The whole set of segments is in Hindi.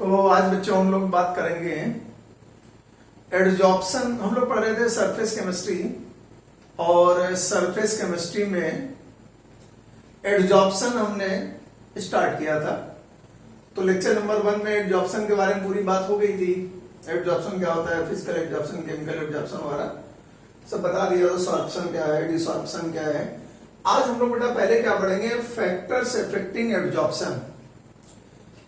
तो आज बच्चों हम लोग बात करेंगे एडजॉर्प्शन। हम लोग पढ़ रहे थे सरफेस केमिस्ट्री, और सरफेस केमिस्ट्री में एडजॉर्प्शन हमने स्टार्ट किया था। तो लेक्चर नंबर 1 में एडजॉर्प्शन के बारे में पूरी बात हो गई थी। एडजॉर्प्शन क्या होता है, फिजिकल एडजॉर्प्शन, केमिकल एडजॉर्प्शन वगैरह सब बता दिया। तो सॉर्प्शन क्या है, डिसॉर्प्शन क्या है। आज हम लोग बेटा पहले क्या पढ़ेंगे, फैक्टर्स अफेक्टिंग एडजॉर्प्शन।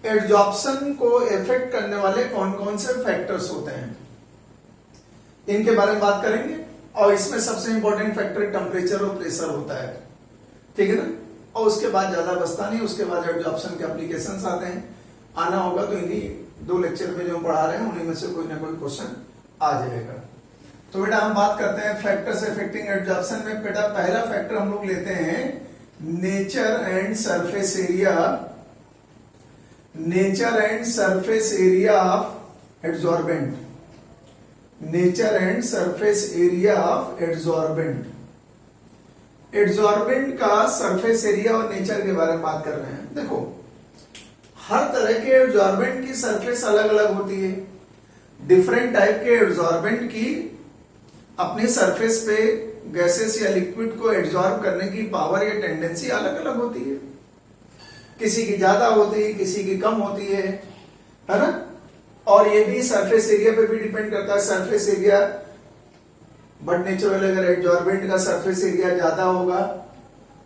एडजॉर्प्शन को इफेक्ट करने वाले कौन कौन से फैक्टर्स होते हैं, इनके बारे में बात करेंगे। और इसमें सबसे इंपॉर्टेंट फैक्टर टेम्परेचर और प्रेशर होता है, ठीक है ना। और उसके बाद ज्यादा बचता नहीं, उसके बाद एडजॉर्प्शन के एप्लीकेशंस आते हैं। आना होगा तो इन्हीं 2 लेक्चर में जो हम पढ़ा रहे हैं उन्हीं में से कोई ना कोई क्वेश्चन आ जाएगा। तो बेटा हम बात करते हैं फैक्टर्स अफेक्टिंग एडजॉर्प्शन में। बेटा पहला फैक्टर हम लोग लेते हैं nature and surface area. Nature and surface area of adsorbent. Nature and surface area of adsorbent. Adsorbent का सरफेस एरिया और नेचर के बारे में बात कर रहे हैं। देखो हर तरह के एडजॉर्बेंट की सरफेस अलग अलग होती है। डिफरेंट टाइप के एडजॉर्बेंट की अपनी सरफेस पे गैसेस या लिक्विड को एडजॉर्ब करने की पावर या टेंडेंसी अलग अलग होती है। किसी की ज्यादा होती है, किसी की कम होती है ना। और ये भी सरफेस एरिया पे भी डिपेंड करता है। सरफेस एरिया बट नेचुरल अगर एडजॉर्बेंट का सरफेस एरिया ज्यादा होगा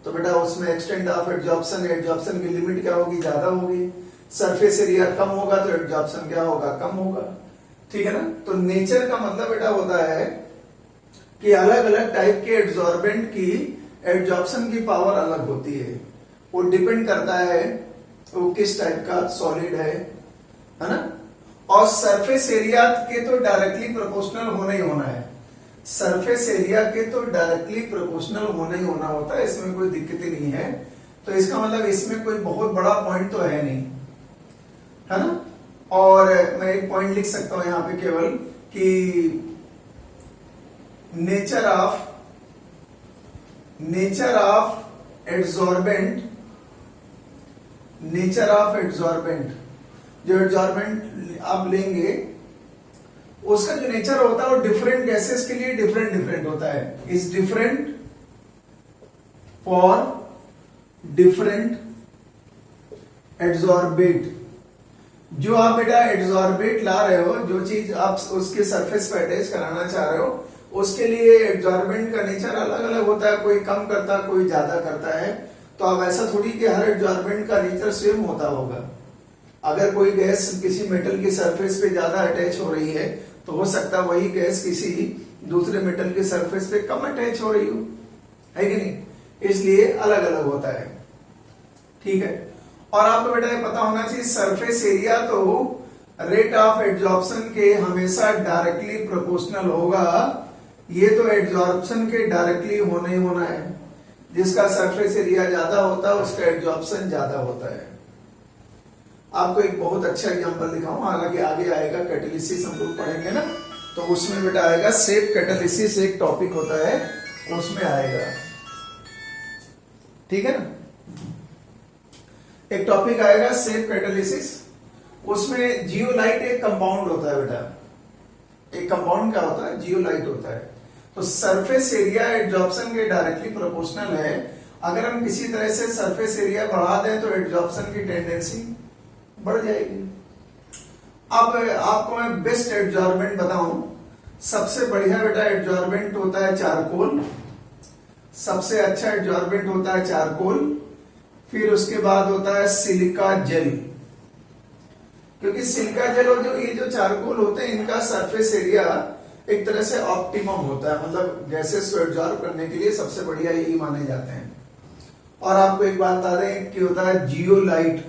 तो बेटा उसमें एक्सटेंट ऑफ एडजॉर्प्शन, एडजॉर्प्शन की लिमिट क्या होगी, ज्यादा होगी। सरफेस एरिया कम होगा तो एडजॉर्प्शन क्या होगा, कम होगा, ठीक है ना। तो नेचर का मतलब बेटा होता है कि अलग अलग टाइप के एडजॉर्बेंट की एडजॉर्प्शन की पावर अलग होती है। वो डिपेंड करता है वो किस टाइप का सॉलिड है ना। और सरफेस एरिया के तो डायरेक्टली प्रोपोर्शनल होना ही होना है। सरफेस एरिया के तो डायरेक्टली प्रोपोर्शनल होना ही होना होता है, इसमें कोई दिक्कत ही नहीं है। तो इसका मतलब इसमें कोई बहुत बड़ा पॉइंट तो है नहीं, है ना। और मैं एक पॉइंट लिख सकता हूं यहां पे केवल कि nature of adsorbent, nature of adsorbent, जो एडजॉर्बेंट आप लेंगे उसका जो नेचर होता है वो डिफरेंट गैसेस के लिए डिफरेंट होता है। Is different for different adsorbate. जो आप बेटा एडजॉर्बेट ला रहे हो, जो चीज आप उसके सरफेस पे अटैच कराना चाह रहे हो, उसके लिए एडजॉर्बेंट का नेचर अलग अलग होता है। कोई कम करता है, कोई ज्यादा करता है। तो अब ऐसा थोड़ी कि हर एडजॉर्बेंट का नेचर सेम होता होगा। अगर कोई गैस किसी मेटल की सरफेस पे ज्यादा अटैच हो रही है तो हो सकता है वही गैस किसी दूसरे मेटल की सरफेस पे कम अटैच हो रही हो, है कि नहीं। इसलिए अलग अलग होता है, ठीक है। और आपको बेटा पता होना चाहिए सरफेस एरिया तो रेट ऑफ एडजॉर्प्शन के हमेशा डायरेक्टली प्रोपोर्शनल होगा। ये तो एडजॉर्प्शन के डायरेक्टली होना ही होना है। जिसका सरफेस एरिया ज्यादा होता है उसका एडजॉर्प्शन ज्यादा होता है। आपको एक बहुत अच्छा एग्जांपल दिखाऊं, हालांकि आगे आएगा कैटालिसिस हम लोग पढ़ेंगे ना, तो उसमें बेटा आएगा सेफ कैटालिसिस, एक टॉपिक होता है उसमें आएगा, ठीक है ना। एक टॉपिक आएगा सेफ कैटालिसिस, उसमें जियोलाइट एक कंपाउंड होता है बेटा। एक कंपाउंड क्या होता है, जियोलाइट होता है। तो सरफेस एरिया एडजॉर्प्शन के डायरेक्टली प्रोपोर्शनल है। अगर हम किसी तरह से सरफेस एरिया बढ़ा दें तो एडजॉर्प्शन की टेंडेंसी बढ़ जाएगी। अब आपको मैं बेस्ट एडजॉर्बेंट बताऊं। सबसे बढ़िया बेटा एडजॉर्बेंट होता है चारकोल। सबसे अच्छा एडजॉर्बेंट होता है चारकोल। फिर उसके बाद होता है सिलिका जेल। क्योंकि सिलिका जेल और ये जो चारकोल होते हैं इनका सरफेस एरिया एक तरह से ऑप्टिमम होता है, मतलब गैसेस को एडजॉर्ब करने के लिए सबसे बढ़िया यही माने जाते हैं। और आपको एक बात बता दें कि होता है जियोलाइट।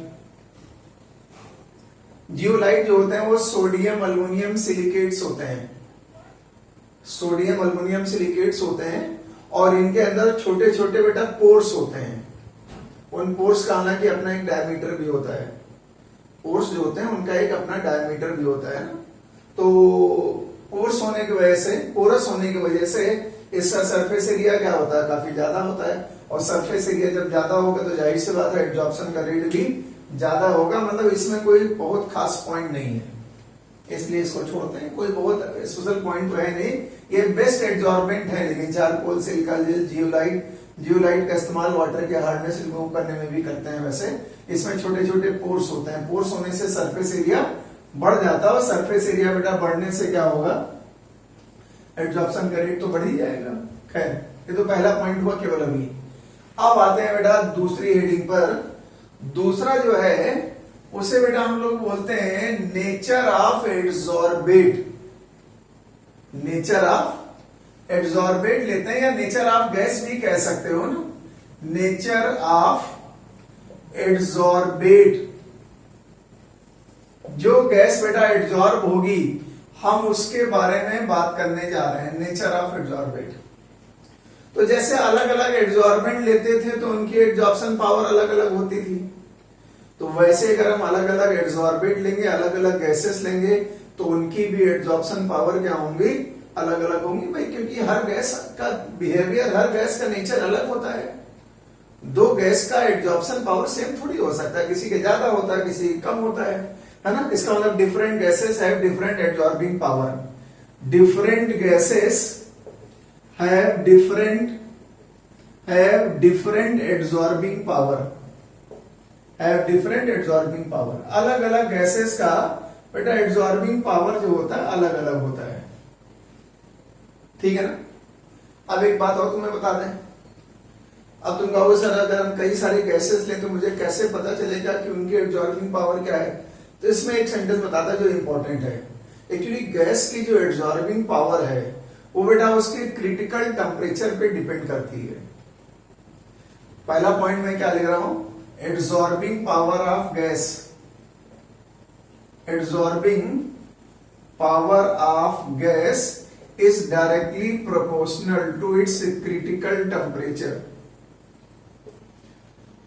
जियोलाइट जो होते हैं वो सोडियम अल्युमिनियम सिलिकेट्स होते हैं। सोडियम अल्युमिनियम सिलिकेट्स होते हैं और इनके अंदर छोटे छोटे बेटा पोर्स होते हैं। उन पोर्स का हालांकि अपना एक डायमीटर भी होता है। पोर्स जो होते हैं उनका एक अपना डायमीटर भी होता है ना। तो पोर्स होने की वजह से, पोरस होने की वजह से इसका सरफेस एरिया क्या होता है, काफी ज्यादा होता है। और सरफेस एरिया जब ज्यादा होगा तो जाहिर सी बात है एडजॉर्प्शन का रेट भी ज्यादा होगा, मतलब इसमें कोई बहुत खास पॉइंट नहीं है, इसलिए इसको छोड़ते हैं, कोई बहुत स्पेशल पॉइंट तो है नहीं। ये बेस्ट एड्जॉर्बेंट है, लेकिन चारकोल, सिलिका जेल, जियोलाइट का इस्तेमाल वाटर के हार्डनेस रिमूव करने में भी करते हैं। वैसे इसमें छोटे छोटे पोर्स होते हैं, पोर्स होने से सरफेस एरिया बढ़ जाता है, और सरफेस एरिया बेटा बढ़ने से क्या होगा, एड्जॉर्प्शन का रेट तो बढ़ ही जाएगा। खैर, ये तो पहला पॉइंट हुआ केवल अभी। अब आते हैं बेटा दूसरी हेडिंग पर। दूसरा जो है उसे बेटा हम लोग बोलते हैं nature of adsorbate. Nature of adsorbate लेते हैं, या नेचर ऑफ गैस भी कह सकते हो ना, नेचर ऑफ एड्जॉर्बेट। जो गैस बेटा एड्जॉर्ब होगी हम उसके बारे में बात करने जा रहे हैं, नेचर ऑफ एड्जॉर्बेट। तो जैसे अलग अलग एड्जॉर्बेंट लेते थे तो उनकी एड्जॉर्प्शन पावर अलग अलग होती थी, तो वैसे अगर हम अलग अलग एड्जॉर्बेट लेंगे, अलग अलग गैसेस लेंगे, तो उनकी भी एड्जॉर्प्शन पावर क्या होंगी, अलग अलग होंगी भाई, क्योंकि हर गैस का बिहेवियर, हर गैस का नेचर अलग होता है। दो गैस का एड्जॉर्प्शन पावर सेम थोड़ी हो सकता है, किसी के ज्यादा होता है, किसी कम होता है ना। इसका मतलब different gases have different adsorbing power. Different gases have different adsorbing power, have different adsorbing power. अलग अलग गैसेस का बेटा एड्जॉर्बिंग पावर जो होता है अलग अलग होता है, ठीक है ना। अब एक बात और तुम्हें बता दें, अब तुम कहोगे सर अगर हम कई सारे गैसेस लें तो मुझे कैसे पता चलेगा कि उनकी एड्जॉर्बिंग पावर क्या है। तो इसमें एक सेंटेंस बताता है जो इंपॉर्टेंट है। एक्चुअली गैस की जो एड्जॉर्बिंग पावर है वो बेटा उसके क्रिटिकल टेम्परेचर पे डिपेंड करती है। पहला पॉइंट मैं क्या लिख रहा हूं, adsorbing power of gas, adsorbing power of gas is directly proportional to its critical temperature.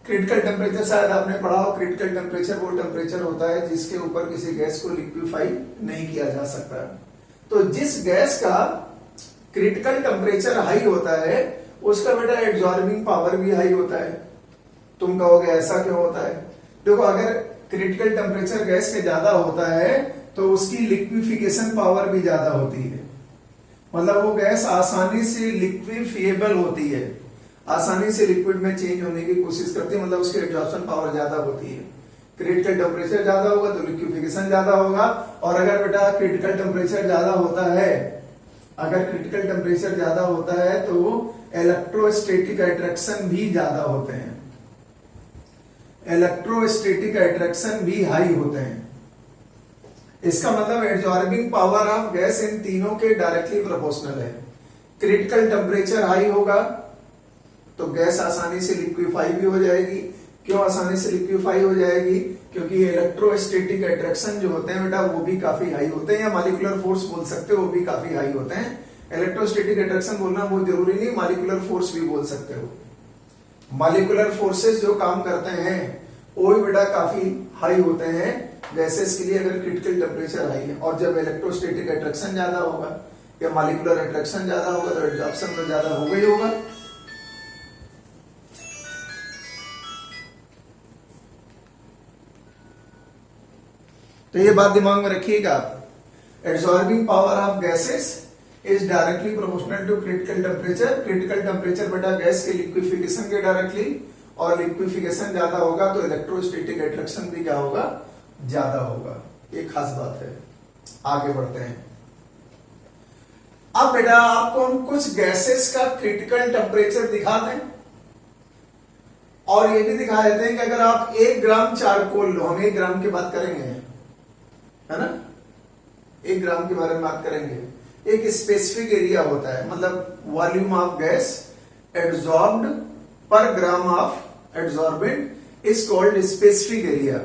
Critical temperature शायद आपने पढ़ा हो, क्रिटिकल टेम्परेचर वो टेम्परेचर होता है जिसके ऊपर किसी गैस को लिक्विफाई नहीं किया जा सकता। तो जिस गैस का क्रिटिकल टेम्परेचर हाई होता है उसका बेटा एड्जॉर्बिंग पावर भी हाई होता है। तुम कहोगे ऐसा क्यों होता है, देखो अगर क्रिटिकल टेम्परेचर गैस के ज्यादा होता है तो उसकी लिक्विफिकेशन पावर भी ज्यादा होती है, मतलब वो गैस आसानी से लिक्विफिएबल होती है, आसानी से लिक्विड में चेंज होने की कोशिश करती है, मतलब उसकी एब्जॉर्प्शन पावर ज्यादा होती है। क्रिटिकल टेम्परेचर ज्यादा होगा तो लिक्विफिकेशन ज्यादा होगा, और अगर बेटा क्रिटिकल टेम्परेचर ज्यादा होता है, अगर क्रिटिकल टेम्परेचर ज्यादा होता है तो इलेक्ट्रोस्टैटिक अट्रैक्शन भी ज्यादा होते हैं, इलेक्ट्रोस्टैटिक अट्रैक्शन भी हाई होते हैं। इसका मतलब एड्जॉर्बिंग पावर ऑफ गैस इन तीनों के डायरेक्टली प्रोपोर्शनल है। क्रिटिकल टेम्परेचर हाई होगा तो गैस आसानी से लिक्विफाई भी हो जाएगी। क्यों आसानी से लिक्विफाई हो जाएगी, क्योंकि इलेक्ट्रोस्टैटिक अट्रैक्शन जो होते हैं बेटा वो भी काफी हाई होते हैं, या मॉलिक्यूलर फोर्स बोल सकते हो, वो भी काफी हाई होते हैं। इलेक्ट्रोस्टैटिक अट्रैक्शन बोलना बहुत जरूरी नहीं, मॉलिक्यूलर फोर्स भी बोल सकते हो। मॉलिक्यूलर फोर्सेस जो काम करते हैं वो भी बेटा काफी हाई होते हैं गैसेस के लिए अगर क्रिटिकल टेम्परेचर हाई है। और जब इलेक्ट्रोस्टैटिक अट्रैक्शन ज्यादा होगा या मॉलिक्यूलर अट्रैक्शन ज्यादा होगा तो एब्जॉर्प्शन तो ज्यादा होगा ही होगा। तो ये बात दिमाग में रखिएगा, absorbing power of gases is directly proportional to critical temperature. Critical temperature बेटा गैस के लिक्विफिकेशन के डायरेक्टली, और लिक्विफिकेशन ज्यादा होगा तो इलेक्ट्रोस्टैटिक अट्रैक्शन भी क्या होगा, ज्यादा होगा। ये खास बात है। आगे बढ़ते हैं। अब बेटा आपको हम कुछ गैसेस का क्रिटिकल टेम्परेचर दिखा दें, और ये भी दिखा देते हैं कि अगर आप 1 ग्राम चारकोल लो, हम 1 ग्राम की बात करेंगे, है ना, 1 ग्राम के बारे में बात करेंगे। एक स्पेसिफिक एरिया होता है, मतलब वॉल्यूम ऑफ गैस एब्जॉर्ब्ड पर gram of absorbent is called specific area,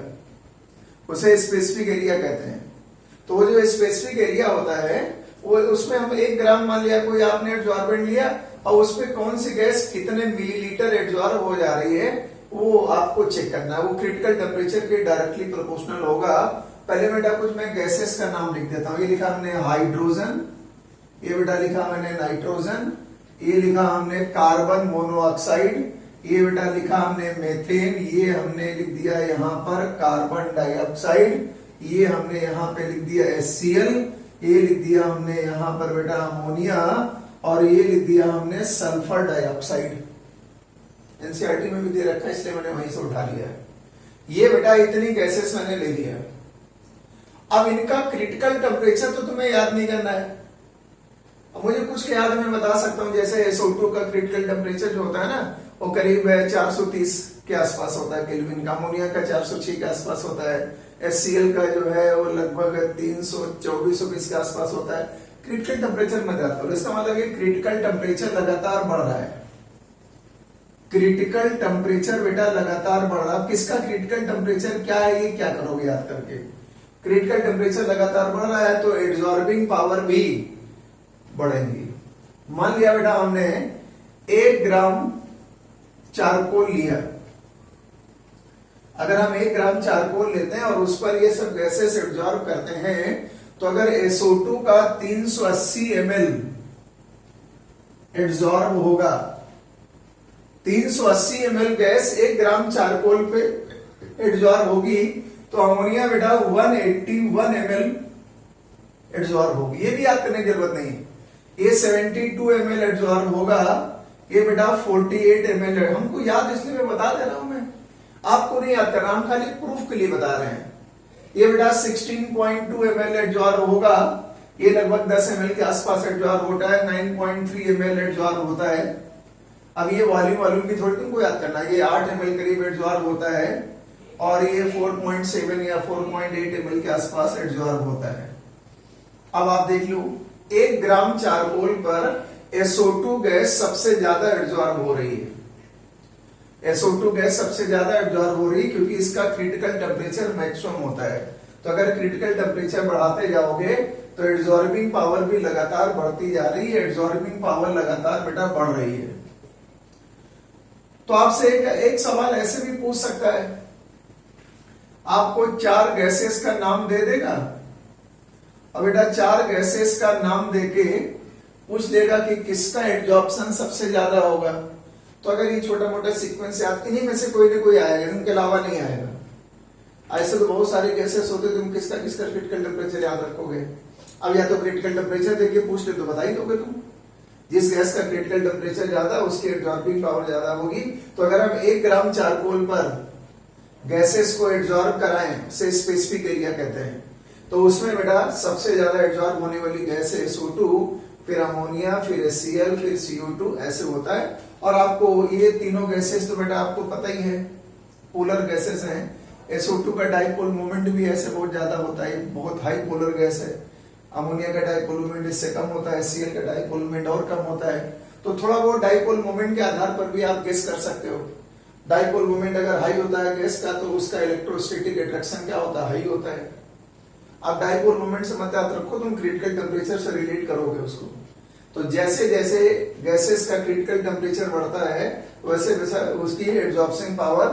उसे स्पेसिफिक एरिया कहते हैं। तो वो जो स्पेसिफिक एरिया होता है वो उसमें हम 1 ग्राम मान लिया, कोई आपने एब्जॉर्बेंट लिया, और उसमें कौन सी गैस कितने मिलीलीटर एब्जॉर्ब हो जा रही है वो आपको चेक करना है। वो क्रिटिकल टेम्परेचर के डायरेक्टली प्रोपोर्शनल होगा। पहले बेटा कुछ मैं गैसेस का नाम लिख देता हूं। ये लिखा हमने हाइड्रोजन, ये बेटा लिखा मैंने नाइट्रोजन, ये लिखा हमने कार्बन मोनोऑक्साइड, ये बेटा लिखा हमने मेथेन, ये हमने लिख दिया यहाँ पर कार्बन डाइऑक्साइड, ये हमने यहाँ पे लिख दिया HCl, ये लिख दिया हमने यहाँ पर बेटा अमोनिया, और ये लिख दिया हमने सल्फर डाइऑक्साइड। एनसीईआरटी में भी दे रखा है इसलिए मैंने वहीं से उठा लिया है। ये बेटा इतनी गैसेस मैंने ले लिया। अब इनका क्रिटिकल टेम्परेचर तो तुम्हें याद नहीं करना है। अब मुझे कुछ के याद मैं बता सकता हूं, जैसे SO2 का क्रिटिकल टेम्परेचर जो होता है ना, वो करीब 430 के आसपास होता है केल्विन का, अमोनिया का 406 के आसपास होता है, HCl का जो है वो लगभग 324 के आसपास होता है। क्रिटिकल टेम्परेचर में जाता है, इसका मतलब ये क्रिटिकल टेम्परेचर लगातार बढ़ रहा है। क्रिटिकल टेम्परेचर बेटा लगातार बढ़ रहा है। किसका क्रिटिकल टेम्परेचर क्या है, ये क्या करोगे याद करके। क्रिटिकल टेम्परेचर लगातार बढ़ रहा है तो एब्जॉर्बिंग पावर भी बढ़ेगी। मान लिया बेटा हमने 1 ग्राम चारकोल लिया, अगर हम 1 ग्राम चारकोल लेते हैं और उस पर ये सब गैसेस एब्जॉर्ब करते हैं, तो अगर SO2 का 380 ml एब्जॉर्ब होगा, 380 ml गैस 1 ग्राम चारकोल पे एब्जॉर्ब होगी, तो अमोनिया बेटा 181 ml एब्जॉर्ब होगी। ये भी याद करने की जरूरत नहीं। ये 72 ml एब्जॉर्ब होगा, ये बेटा 48 ml है। हमको याद इसलिए मैं बता दे रहा हूं, मैं आपको नहीं याद करना, हम खाली प्रूफ के लिए बता रहे हैं। ये बेटा 16.2 ml एब्जॉर्ब होगा, ये लगभग 10 ml के आसपास एब्जॉर्ब होता है, 9.3 ml एब्जॉर्ब होता है। अब ये वॉल्यूम की थोड़ी तुमको याद करना, ये 8 ml करीब एब्जॉर्ब होता है, और ये 4.7 या 4.8 ml के आसपास एब्जॉर्ब होता है। अब आप देख लो, 1 ग्राम चारकोल पर SO2 गैस सबसे ज्यादा एब्जॉर्ब हो रही है। SO2 गैस सबसे ज्यादा एब्जॉर्ब हो रही है क्योंकि इसका क्रिटिकल टेम्परेचर मैक्सिमम होता है। तो अगर क्रिटिकल टेम्परेचर बढ़ाते जाओगे तो एब्जॉर्बिंग पावर भी लगातार बढ़ती जा रही है। एब्जॉर्बिंग पावर लगातार बेटा बढ़ रही है। तो आपसे एक सवाल ऐसे भी पूछ सकता है, आपको 4 गैसेस का नाम दे देगा। अब बेटा 4 गैसेस का नाम देके पूछ देगा कि किसका एब्जॉर्प्शन सबसे ज्यादा होगा। तो अगर ये छोटा मोटा सीक्वेंस याद, इन्हीं में से कोई ना कोई आएगा, इनके अलावा नहीं आएगा। ऐसे तो बहुत सारे गैसेस होते, तुम किसका किसका क्रिटिकल टेम्परेचर याद रखोगे। अब या तो क्रिटिकल टेम्परेचर देके पूछ ले तो बता ही दोगे तुम। जिस गैस का क्रिटिकल टेम्परेचर ज्यादा उसकी एब्जॉर्बिंग पावर ज्यादा होगी। तो अगर हम 1 ग्राम चारकोल पर गैसेस को एब्जॉर्ब कराएं, से स्पेसिफिक एरिया कहते हैं, तो उसमें बेटा सबसे ज्यादा एब्जॉर्ब होने वाली गैस है SO2, फिर अमोनिया, फिर HCl, फिर CO2, ऐसे होता है। और आपको ये तीनों गैसेस तो बेटा आपको पता ही है, पोलर गैसेस हैं। SO2 का डाइपोल मोमेंट भी ऐसे बहुत ज्यादा होता है, बहुत हाई पोलर गैस है। अमोनिया का डाइपोल मोमेंट इससे कम होता है, HCl का डाइपोल मोमेंट और कम होता है। तो थोड़ा बहुत डाइपोल मोमेंट के आधार पर भी आप गेस कर सकते हो। डाइपोल मोमेंट अगर हाई होता है गैस का, तो उसका इलेक्ट्रोस्टैटिक अट्रैक्शन क्या होता है, हाई होता है। आप डाइपोल मोमेंट से मत याद रखो, तुम क्रिटिकल टेम्परेचर से रिलेट करोगे उसको। तो जैसे जैसे गैसेस का क्रिटिकल टेम्परेचर बढ़ता है, वैसे वैसे उसकी एब्जॉर्प्शन पावर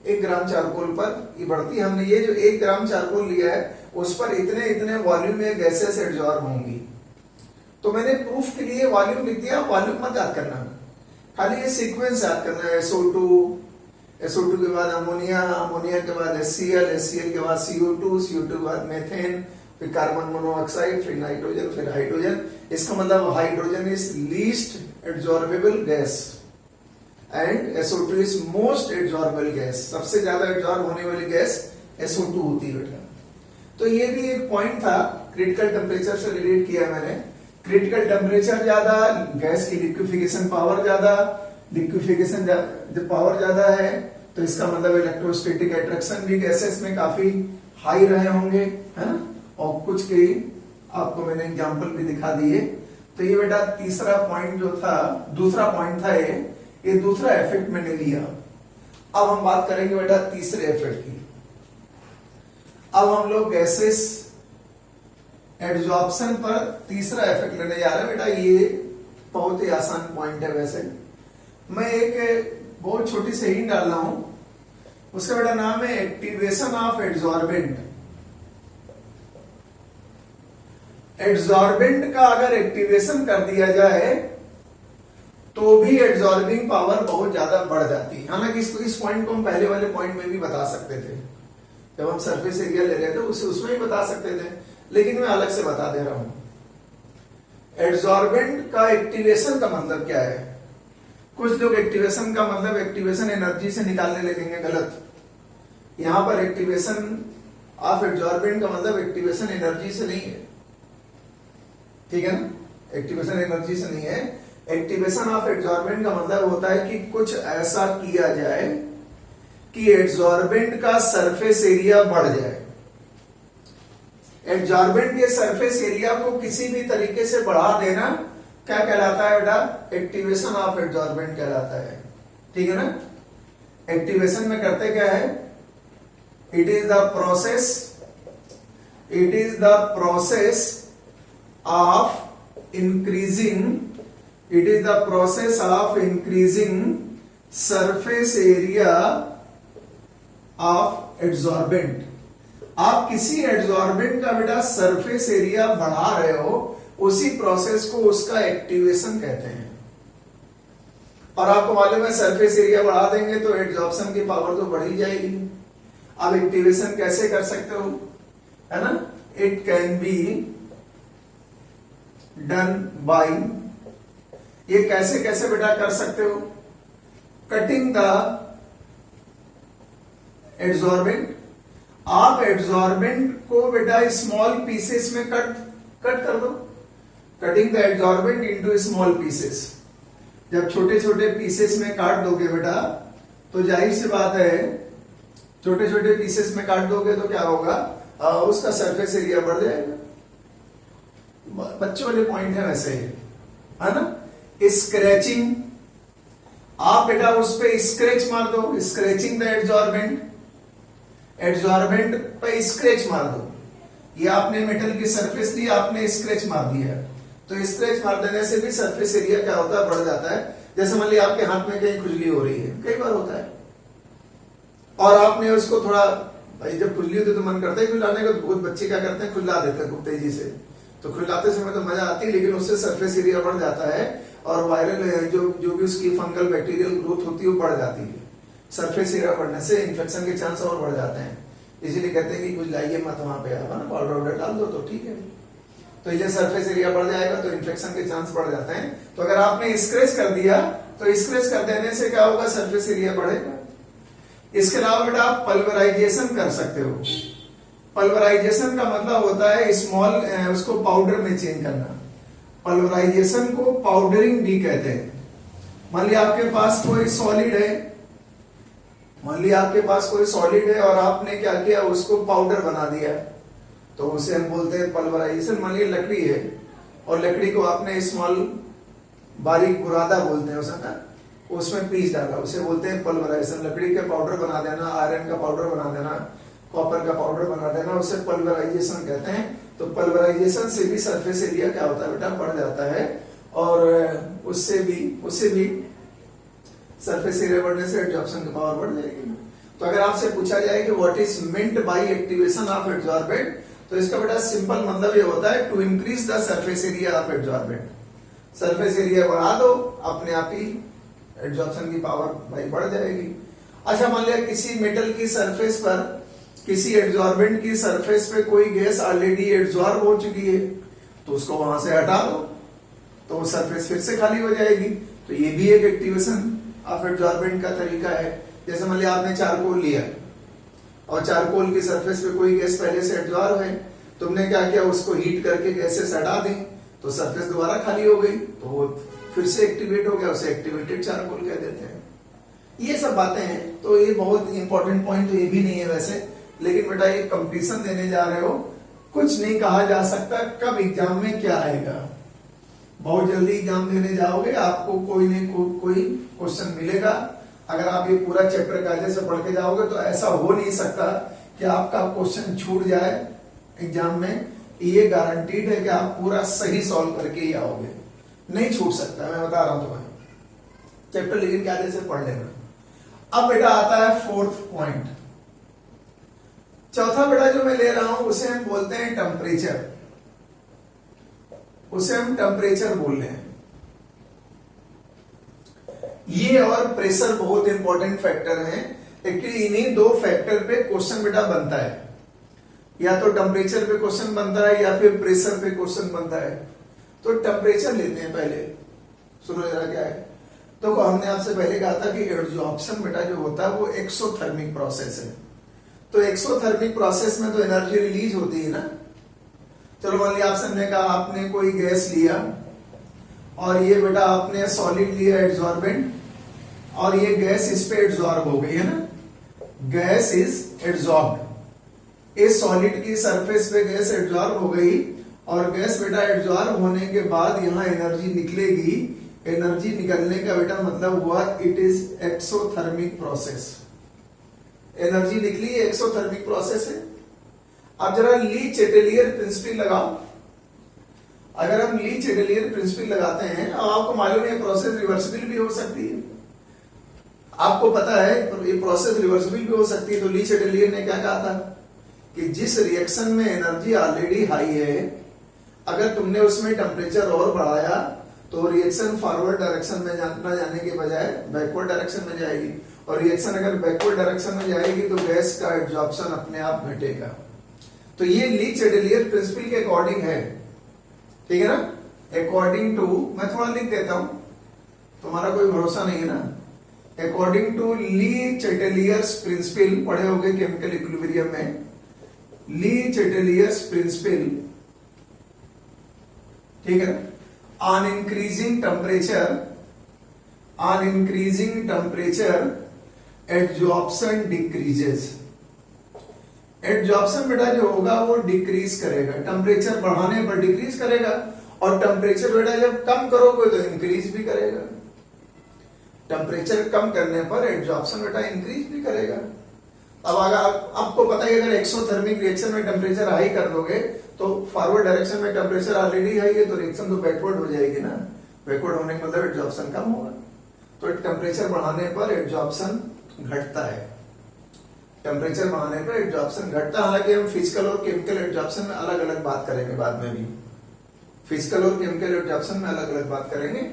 1 ग्राम चारकोल पर ही बढ़ती है। हमने ये जो 1 ग्राम चारकोल लिया है, उस पर इतने इतने वॉल्यूम में गैसेस एब्जॉर्ब होंगी। तो मैंने प्रूफ के लिए वॉल्यूम लिख दिया, वॉल्यूम मत याद करना, खाली ये सीक्वेंस याद करना है। SO2 के बाद अमोनिया, अमोनिया के बाद HCl के बाद CO2 के बाद मेथेन, फिर कार्बन मोनोऑक्साइड, फिर नाइट्रोजन, फिर हाइड्रोजन। इसका मतलब hydrogen is least absorbable gas and SO2 is most absorbable gas. सबसे ज्यादा एब्जॉर्ब होने वाली गैस SO2 होती है बेटा। तो ये भी एक पॉइंट था, क्रिटिकल टेम्परेचर से रिलेट किया मैंने। क्रिटिकल टेम्परेचर ज्यादा, गैस की लिक्विफिकेशन पावर ज्यादा, लिक्विफिकेशन पावर ज्यादा है, तो इसका मतलब इलेक्ट्रोस्टैटिक अट्रैक्शन भी गैसेस में काफी हाई रहे होंगे, है ना। और कुछ के आपको मैंने एग्जांपल भी दिखा दिए। तो ये बेटा तीसरा पॉइंट जो था, दूसरा पॉइंट था ये दूसरा इफेक्ट मैंने लिया। अब हम बात करेंगे बेटा तीसरे इफेक्ट की। अब हम लोग गैसेस एब्जॉर्प्शन पर तीसरा इफेक्ट लेने जा रहे हैं बेटा। ये बहुत ही आसान पॉइंट है। वैसे मैं एक बहुत छोटी सी हिंट डाल रहा हूं, उसका बेटा नाम है एक्टिवेशन ऑफ एब्जॉर्बेंट। एब्जॉर्बेंट का अगर एक्टिवेशन कर दिया जाए तो भी एब्जॉर्बिंग पावर बहुत ज्यादा बढ़ जाती है। हालांकि इस पॉइंट को हम पहले वाले पॉइंट में भी बता सकते थे, जब हम सरफेस एरिया ले रहे थे उसमें ही बता सकते थे, लेकिन मैं अलग से बता दे रहा हूं। एब्जॉर्बेंट का एक्टिवेशन का मतलब क्या है? कुछ लोग एक्टिवेशन का मतलब एक्टिवेशन एनर्जी से निकालने लगेंगे, गलत। यहां पर एक्टिवेशन ऑफ एब्जॉर्बेंट का मतलब एक्टिवेशन एनर्जी से नहीं है, ठीक है ना? एक्टिवेशन एनर्जी से नहीं है। एक्टिवेशन ऑफ एब्जॉर्बेंट का मतलब होता है कि कुछ ऐसा किया जाए कि एब्जॉर्बेंट का सरफेस एरिया बढ़ जाए। एब्जॉर्बेंट के सरफेस एरिया को किसी भी तरीके से बढ़ा देना क्या कहलाता है बेटा? एक्टिवेशन ऑफ एब्जॉर्बेंट कहलाता है, ठीक है ना? एक्टिवेशन में करते क्या है? It is the process of increasing surface area of absorbent. आप किसी एब्जॉर्बेंट का बेटा सरफेस एरिया बढ़ा रहे हो, उसी प्रोसेस को उसका एक्टिवेशन कहते हैं। और आपको मालूम है सरफेस एरिया बढ़ा देंगे तो एब्जॉर्प्शन की पावर तो बढ़ ही जाएगी। आप एक्टिवेशन कैसे कर सकते हो, है ना? It can be done by, ये कैसे कैसे बेटा कर सकते हो? Cutting the absorbent. आप एब्जॉर्बेंट को बेटा स्मॉल पीसेस में कट कर दो। Cutting the absorbent into small pieces. जब छोटे छोटे पीसेस में काट दोगे बेटा, तो जाहिर सी बात है छोटे छोटे पीसेस में काट दोगे तो क्या होगा? उसका सरफेस एरिया बढ़ जाएगा। बच्चों वाले पॉइंट है वैसे, है ना? स्क्रैचिंग, आप बेटा उस पे स्क्रैच मार दो, स्क्रैचिंग द एब्जॉर्बेंट। एब्जॉर्बेंट पे स्क्रैच मार दो। ये आपने मेटल की सरफेस ली, आपने स्क्रैच मार दिया, तो स्क्रैच मार देने से भी सरफेस एरिया क्या होता है? बढ़ जाता है। जैसे मान लिया आपके हाथ में कहीं खुजली हो रही है, कई बार होता है, और आपने उसको थोड़ा, भाई जब खुजली होती है तो मन करता है खुजलाने का, बहुत बच्चे क्या करते हैं खुजला देते हैं खूब तेजी से, तो खुजलाते समय तो मजा आती है, लेकिन उससे सरफेस एरिया बढ़ जाता है और वायरल जो भी उसकी फंगल बैक्टीरियल ग्रोथ होती है वो बढ़ जाती है। सरफेस एरिया बढ़ने से इन्फेक्शन के चांस और बढ़ जाते हैं। इसीलिए कहते हैं कि कुछ लाइए मत वहां पे, आप ना पाउडर वाउडर डाल दो तो ठीक है। तो ये सरफेस एरिया बढ़ जाएगा तो इन्फेक्शन के चांस बढ़ जाते हैं। तो अगर आपने स्क्रैच कर दिया तो स्क्रैच कर देने से क्या होगा? सरफेस एरिया बढ़ेगा। इसके अलावा बेटा आप पल्वराइजेशन कर सकते हो। पल्वराइजेशन का मतलब होता है स्मॉल उसको पाउडर में चेंज करना। पल्वराइजेशन को पाउडरिंग भी कहते हैं। मान लिया आपके पास कोई सॉलिड है, और आपने क्या किया? उसको पाउडर बना दिया, तो उसे हम बोलते हैं पल्वराइजेशन। मान लिया लकड़ी है और लकड़ी को आपने स्मॉल बारीक बुरादा बोलते हैं उसमें पीस डाला, उसे बोलते हैं पल्वराइजेशन। लकड़ी का पाउडर बना देना, आयरन का पाउडर बना देना, कॉपर का पाउडर बना देना, उसे पल्वराइजेशन कहते हैं। तो पल्वराइजेशन से भी सरफेस एरिया क्या होता है बेटा? बढ़ जाता है, और उससे भी सरफेस एरिया बढ़ने से एब्जॉर्प्शन की पावर बढ़ जाएगी। तो अगर आपसे पूछा जाए कि what is meant by activation of absorbent, तो इसका बेटा सिंपल मतलब ये होता है to increase the surface area of absorbent. Surface area बढ़ा दो, अपने आप ही एब्जॉर्प्शन की पावर भाई बढ़ जाएगी। अच्छा, मान लिया किसी मेटल की सरफेस पर, किसी एब्जॉर्बेंट की सरफेस पे कोई गैस ऑलरेडी एब्जॉर्ब हो चुकी है, तो उसको वहां से हटा दो तो वो सरफेस फिर से खाली हो जाएगी। तो ये भी एक एक्टिवेशन ऑफ एब्जॉर्बेंट का तरीका है। जैसे मान लिया आपने चारकोल लिया और चारकोल की सरफेस पे कोई गैस पहले से एब्जॉर्ब है, तुमने क्या किया? उसको हीट करके गैसेस हटा दी तो सरफेस दोबारा खाली हो गई, तो वो फिर से एक्टिवेट हो गया, उसे एक्टिवेटेड चारकोल कह देते हैं। ये सब बातें हैं। तो ये बहुत इंपॉर्टेंट पॉइंट तो ये भी नहीं है वैसे, लेकिन बेटा ये कंपटीशन देने जा रहे हो, कुछ नहीं कहा जा सकता कब एग्जाम में क्या आएगा। बहुत जल्दी एग्जाम देने जाओगे, आपको कोई नहीं कोई क्वेश्चन मिलेगा। अगर आप ये पूरा चैप्टर कायदे से पढ़ के जाओगे तो ऐसा हो नहीं सकता कि आपका क्वेश्चन छूट जाए एग्जाम में। ये गारंटीड है कि आप पूरा सही सॉल्व करके ही आओगे, नहीं छूट सकता, मैं बता रहा हूं तुम्हें। चैप्टर लेकिन कायदे से पढ़ लेना। अब बेटा आता है फोर्थ पॉइंट। चौथा बेटा जो मैं ले रहा हूं उसे हम बोलते हैं टेम्परेचर। उसे हम टेम्परेचर बोल रहे हैं। ये और प्रेशर बहुत इंपॉर्टेंट फैक्टर हैं। एक्चुअली इन्हीं दो फैक्टर पे क्वेश्चन बेटा बनता है, या तो टेम्परेचर पे क्वेश्चन बनता है या फिर प्रेशर पे क्वेश्चन बनता है। तो टेम्परेचर लेते हैं पहले, सुनो जरा क्या है। तो हमने आपसे पहले कहा था कि एब्जॉर्प्शन बेटा जो होता है वो एक्सोथर्मिक प्रोसेस है। तो एक्सोथर्मिक प्रोसेस में तो एनर्जी रिलीज होती है ना। चलो मान लिया आपसे हमने कहा आपने कोई गैस लिया और ये बेटा आपने सॉलिड लिया एड्सॉर्बेंट, और ये गैस इस पे एड्सॉर्ब हो गई है ना, गैस इज एड्सॉर्ब्ड। इस सॉलिड की सरफेस पे गैस एड्सॉर्ब हो गई, और गैस बेटा एड्सॉर्ब होने के बाद यहां एनर्जी निकलेगी। एनर्जी निकलने का बेटा मतलब हुआ it is exothermic process. Energy निकली एक्सोथर्मिक प्रोसेस है। अब जरा ली चेटेलियर प्रिंसिपल लगाओ। अगर हम ली चेटेलियर प्रिंसिपल लगाते हैं, अब आपको मालूम है प्रोसेस रिवर्सिबल भी हो सकती है, आपको पता है ये प्रोसेस रिवर्सिबल भी हो सकती है। तो ली चेटेलियर ने क्या कहा था कि जिस रिएक्शन में एनर्जी ऑलरेडी हाई है, अगर तुमने उसमें टेम्परेचर और बढ़ाया तो रिएक्शन फॉरवर्ड डायरेक्शन में ना जाने के बजाय बैकवर्ड डायरेक्शन में जाएगी, और रिएक्शन अगर बैकवर्ड डायरेक्शन में जाएगी तो गैस का एब्जॉर्प्शन अपने आप घटेगा। तो ये ली चेटेलियर प्रिंसिपल के अकॉर्डिंग है, ठीक है ना। अकॉर्डिंग टू, मैं थोड़ा लिख देता हूं, तुम्हारा कोई भरोसा नहीं है ना। अकॉर्डिंग टू ली चेटेलियर्स प्रिंसिपल, पढ़े होंगे केमिकल इक्विलिब्रियम में, ली चेटेलियर्स प्रिंसिपल, ठीक है ना। On increasing temperature adsorption decreases. Adsorption बेटा जो होगा वो डिक्रीज करेगा, टेम्परेचर बढ़ाने पर डिक्रीज करेगा, और टेम्परेचर बेटा जब कम करोगे तो इंक्रीज भी करेगा। टेम्परेचर कम करने पर एड्सॉर्प्शन बेटा इंक्रीज भी करेगा। अब अगर आपको पता है अगर एक्सोथर्मिक रिएक्शन में टेम्परेचर हाई कर दोगे तो फॉरवर्ड डायरेक्शन में टेम्परेचर ऑलरेडी हाई है, तो रिएक्शन तो बैकवर्ड हो जाएगी ना। बैकवर्ड होने का मतलब एड्सॉर्प्शन कम होगा। तो टेम्परेचर बढ़ाने पर एड्सॉर्प्शन घटता है, टेम्परेचर बढ़ाने पर एड्सॉर्प्शन घटता है। हालांकि हम फिजिकल और केमिकल एड्सॉर्प्शन में अलग अलग बात करेंगे बाद में भी, फिजिकल और केमिकल एड्सॉर्प्शन में अलग अलग बात करेंगे।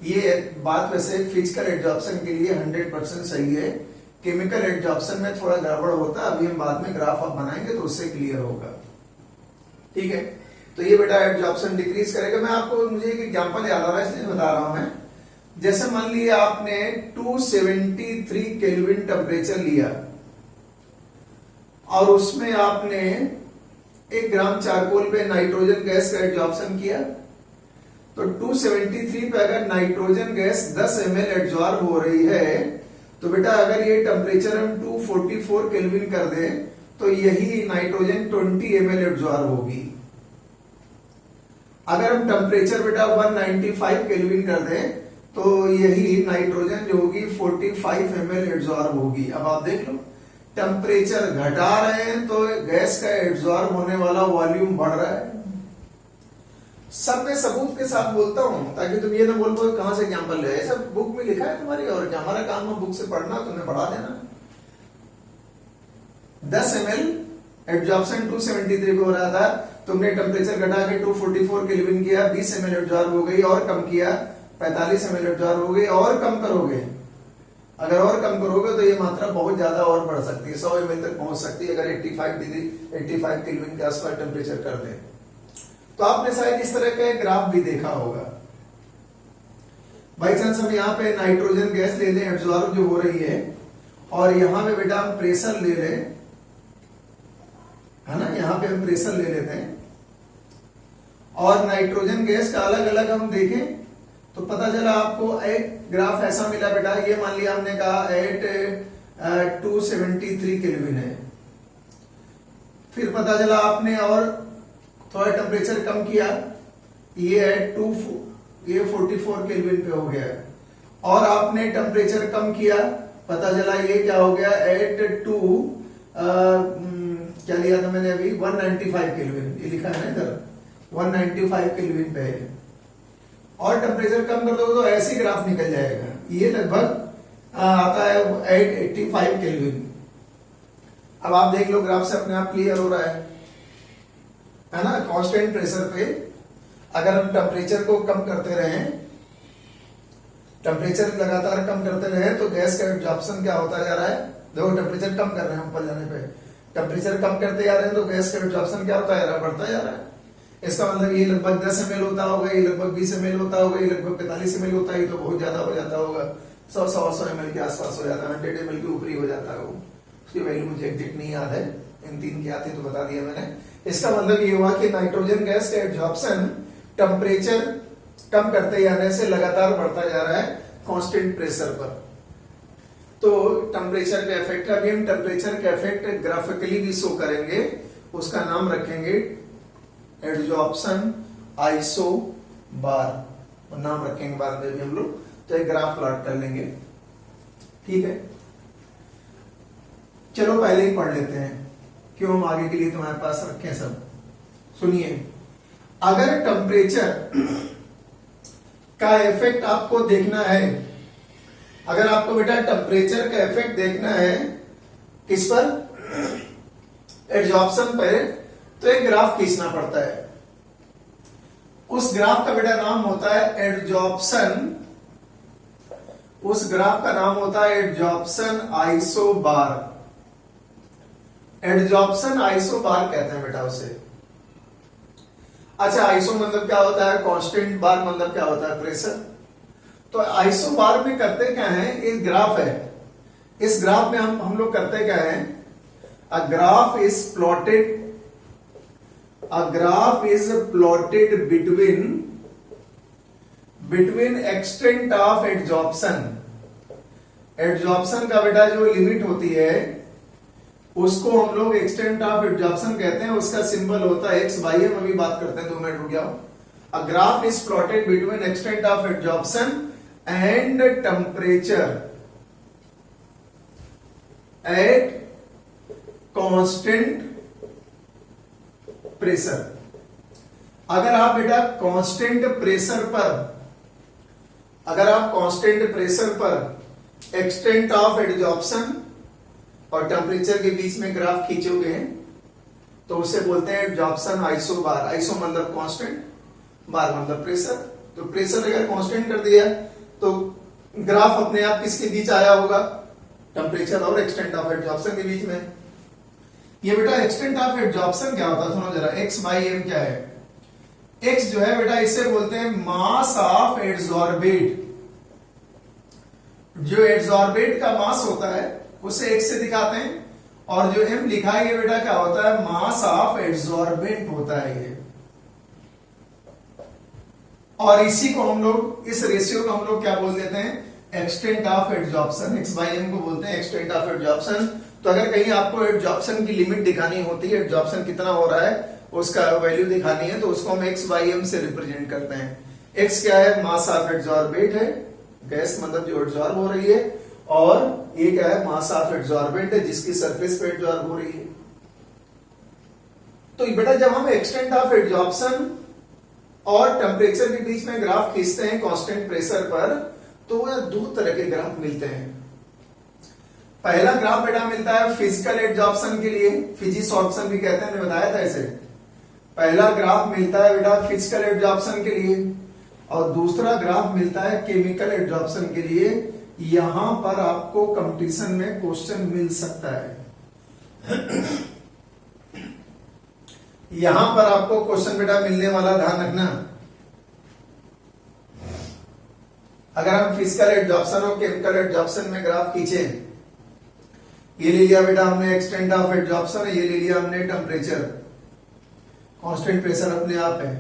ये बात वैसे फिजिकल एड्सॉर्प्शन के लिए 100% सही है, केमिकल एड्सॉर्प्शन में थोड़ा गड़बड़ होता है। अभी हम बाद में ग्राफ आप बनाएंगे तो उससे क्लियर होगा, ठीक है। तो ये बेटा एड्सॉर्प्शन डिक्रीज करेगा। मैं आपको, मुझे एक एग्जांपल याद आ रहा है इसलिए बता रहा हूं मैं। जैसे मान लिया आपने 273 केल्विन टेम्परेचर लिया और उसमें आपने 1 ग्राम चारकोल पे नाइट्रोजन गैस का एड्सॉर्प्शन किया। तो 273 पे अगर नाइट्रोजन गैस 10 ml एड्सॉर्ब हो रही है, तो बेटा अगर ये टेम्परेचर हम 244 केल्विन कर दें तो यही नाइट्रोजन 20 ml एड्सॉर्ब होगी। अगर हम टेम्परेचर बेटा 195 केल्विन कर दें तो यही नाइट्रोजन जो होगी 45 ml एड्सॉर्ब होगी। अब आप देख लो, टेम्परेचर घटा रहे हैं तो गैस का एड्सॉर्ब होने वाला वॉल्यूम बढ़ रहा है। सब में सबूत के साथ बोलता हूं ताकि तुम ये ना बोल पाओ कहां से एग्जांपल ले, सब बुक में लिखा है तुम्हारी, और क्या हमारा काम है बुक से पढ़ना, तुमने पढ़ा देना। 10 ml एड्सॉर्प्शन 273 पे हो रहा था, तुमने टेम्परेचर घटा के 244 केल्विन किया, 20 ml एड्सॉर्ब हो गई, और कम किया 45 ml एड्सॉर्ब हो गई, और कम करोगे, अगर और कम करोगे तो ये मात्रा बहुत ज्यादा और बढ़ सकती है, 100 ml तक पहुंच सकती है अगर 85 केल्विन के आसपास टेम्परेचर कर दे। तो आपने शायद इस तरह का ग्राफ भी देखा होगा। बाई चांस हम यहाँ पे नाइट्रोजन गैस ले लें एब्जॉर्ब जो हो रही है, और यहां पे बेटा हम प्रेशर ले लें, है ना, यहां पे हम प्रेशर ले लेते हैं, और नाइट्रोजन गैस का अलग अलग हम देखें तो पता चला आपको एक ग्राफ ऐसा मिला बेटा। ये मान लिया हमने कहा एट 273 केल्विन है, फिर पता चला आपने और थोड़ा टेम्परेचर कम किया, ये एट 44 केल्विन पे हो गया, और आपने टेम्परेचर कम किया, पता चला ये क्या हो गया एट 2 क्या लिया था मैंने अभी 195 केल्विन, ये लिखा है ना इधर 195 केल्विन पे है, और टेम्परेचर कम कर दोगे तो ऐसे ग्राफ निकल जाएगा। ये लगभग आता है 885 केल्विन। अब आप देख लो ग्राफ से अपने आप क्लियर हो रहा है ना। कांस्टेंट प्रेशर पे अगर हम टेम्परेचर को कम करते रहें टेम्परेचर लगातार कम करते रहे तो गैस का एब्जॉर्प्शन क्या होता जा रहा है, देखो टेम्परेचर कम कर रहे हैं ऊपर जाने पे, टेम्परेचर कम करते जा रहे हैं तो गैस का एब्जॉर्प्शन क्या होता जा रहा है, बढ़ता जा रहा है। इसका मतलब ये लगभग 10 ml होता होगा, ये लगभग 20 ml होता होगा, ये लगभग 45 ml होता है, ये तो बहुत ज्यादा हो जाता होगा, 100 ml के आसपास हो जाता है, 100 ml के ऊपर ही हो जाता है वो, उसकी वैल्यू मुझे एग्जैक्ट नहीं याद है, इन तीन की आती तो बता दिया मैंने। इसका मतलब ये हुआ कि नाइट्रोजन गैस का एब्जॉर्प्शन टेम्परेचर कम करते जाने से लगातार बढ़ता जा रहा है कांस्टेंट प्रेशर पर। तो टेम्परेचर का इफेक्ट, अभी हम टेम्परेचर का इफेक्ट ग्राफिकली भी शो करेंगे, उसका नाम रखेंगे एड्जॉर्प्शन आइसोबार, और नाम रखेंगे बाद में भी हम लोग, तो एक ग्राफ प्लॉट कर लेंगे, ठीक है। चलो पहले ही पढ़ लेते हैं, क्यों हम आगे के लिए तुम्हारे पास रखें सब। सुनिए, अगर टेम्परेचर का इफेक्ट आपको देखना है, अगर आपको बेटा टेम्परेचर का इफेक्ट देखना है किस पर, एड्जॉर्प्शन पर, तो एक ग्राफ खींचना पड़ता है। उस ग्राफ का बेटा नाम होता है एड्जॉर्प्शन, उस ग्राफ का नाम होता है एड्जॉर्प्शन आइसोबार, एड्जॉर्प्शन आइसोबार कहते हैं बेटा उसे। अच्छा, आइसो मतलब क्या होता है, कांस्टेंट, बार मतलब क्या होता है, प्रेशर। तो आइसोबार में करते क्या है, एक ग्राफ है, इस ग्राफ में हम लोग करते क्या है, a graph is plotted, a graph is plotted between extent of adsorption, adsorption का बेटा जो लिमिट होती है उसको हम लोग एक्सटेंट ऑफ एड्जॉर्प्शन कहते हैं, उसका सिंबल होता है एक्स बाई एम। अभी बात करते हैं, 2 मिनट रुक जाओ। A graph is plotted between extent of adsorption and temperature at constant pressure. अगर आप बेटा कांस्टेंट प्रेशर पर, अगर आप कांस्टेंट प्रेशर पर एक्सटेंट ऑफ एड्जॉर्प्शन और टेम्परेचर के बीच में ग्राफ खींचोगे तो उसे बोलते हैं एड्जॉर्प्शन आइसोबार। आइसो मतलब कांस्टेंट, बार मतलब प्रेशर। तो प्रेशर अगर कांस्टेंट कर दिया तो ग्राफ अपने आप किसके बीच आया होगा, टेम्परेचर और एक्सटेंट ऑफ एड्जॉर्प्शन के बीच में। ये बेटा एक्सटेंट ऑफ एड्जॉर्प्शन क्या होता है, सुनो जरा, एक्स बाई एम क्या है, एक्स जो है बेटा इसे बोलते हैं मास ऑफ एड्सॉर्बेट। जो एड्सॉर्बेट का मास होता है उसे एक्स से दिखाते हैं, और जो एम लिखा है ये बेटा क्या होता है, मास ऑफ एड्सॉर्बेंट होता है ये। और इसी को हम लोग, इस रेशियो को हम लोग क्या बोल देते हैं, extent of adsorption. X by m को बोलते हैं एक्सटेंट ऑफ एड्सॉर्प्शन। तो अगर कहीं आपको एड्सॉर्प्शन की लिमिट दिखानी होती है, एड्सॉर्प्शन कितना हो रहा है उसका वैल्यू दिखानी है, तो उसको हम एक्स बाई एम से रिप्रेजेंट करते हैं। एक्स क्या है, मास ऑफ एड्सॉर्बेट है, गैस मतलब जो एड्सॉर्ब हो रही है, और ये क्या है, मास ऑफ एड्सॉर्बेंट है जिसकी सरफेस पे एड्सॉर्ब हो रही है। तो बेटा जब हम एक्सटेंट ऑफ एड्सॉर्प्शन और टेम्परेचर के बीच में ग्राफ खींचते हैं कांस्टेंट प्रेशर पर, तो वह दो तरह के ग्राफ मिलते हैं। पहला ग्राफ बेटा मिलता है फिजिकल एड्सॉर्प्शन के लिए, फिजिसॉर्प्शन भी कहते हैं, मैंने बताया था इसे। पहला ग्राफ मिलता है बेटा फिजिकल एड्सॉर्प्शन के लिए, और दूसरा ग्राफ मिलता है केमिकल एड्सॉर्प्शन के लिए। यहां पर आपको कंपटीशन में क्वेश्चन मिल सकता है, यहां पर आपको क्वेश्चन बेटा मिलने वाला, ध्यान रखना। अगर हम फिजिकल एड्सॉर्प्शन और केमिकल एड्सॉर्प्शन में ग्राफ खींचे, ये ले लिया बेटा हमने एक्सटेंट ऑफ एड्सॉर्प्शन, ये ले लिया हमने टेम्परेचर, कांस्टेंट प्रेशर अपने आप है,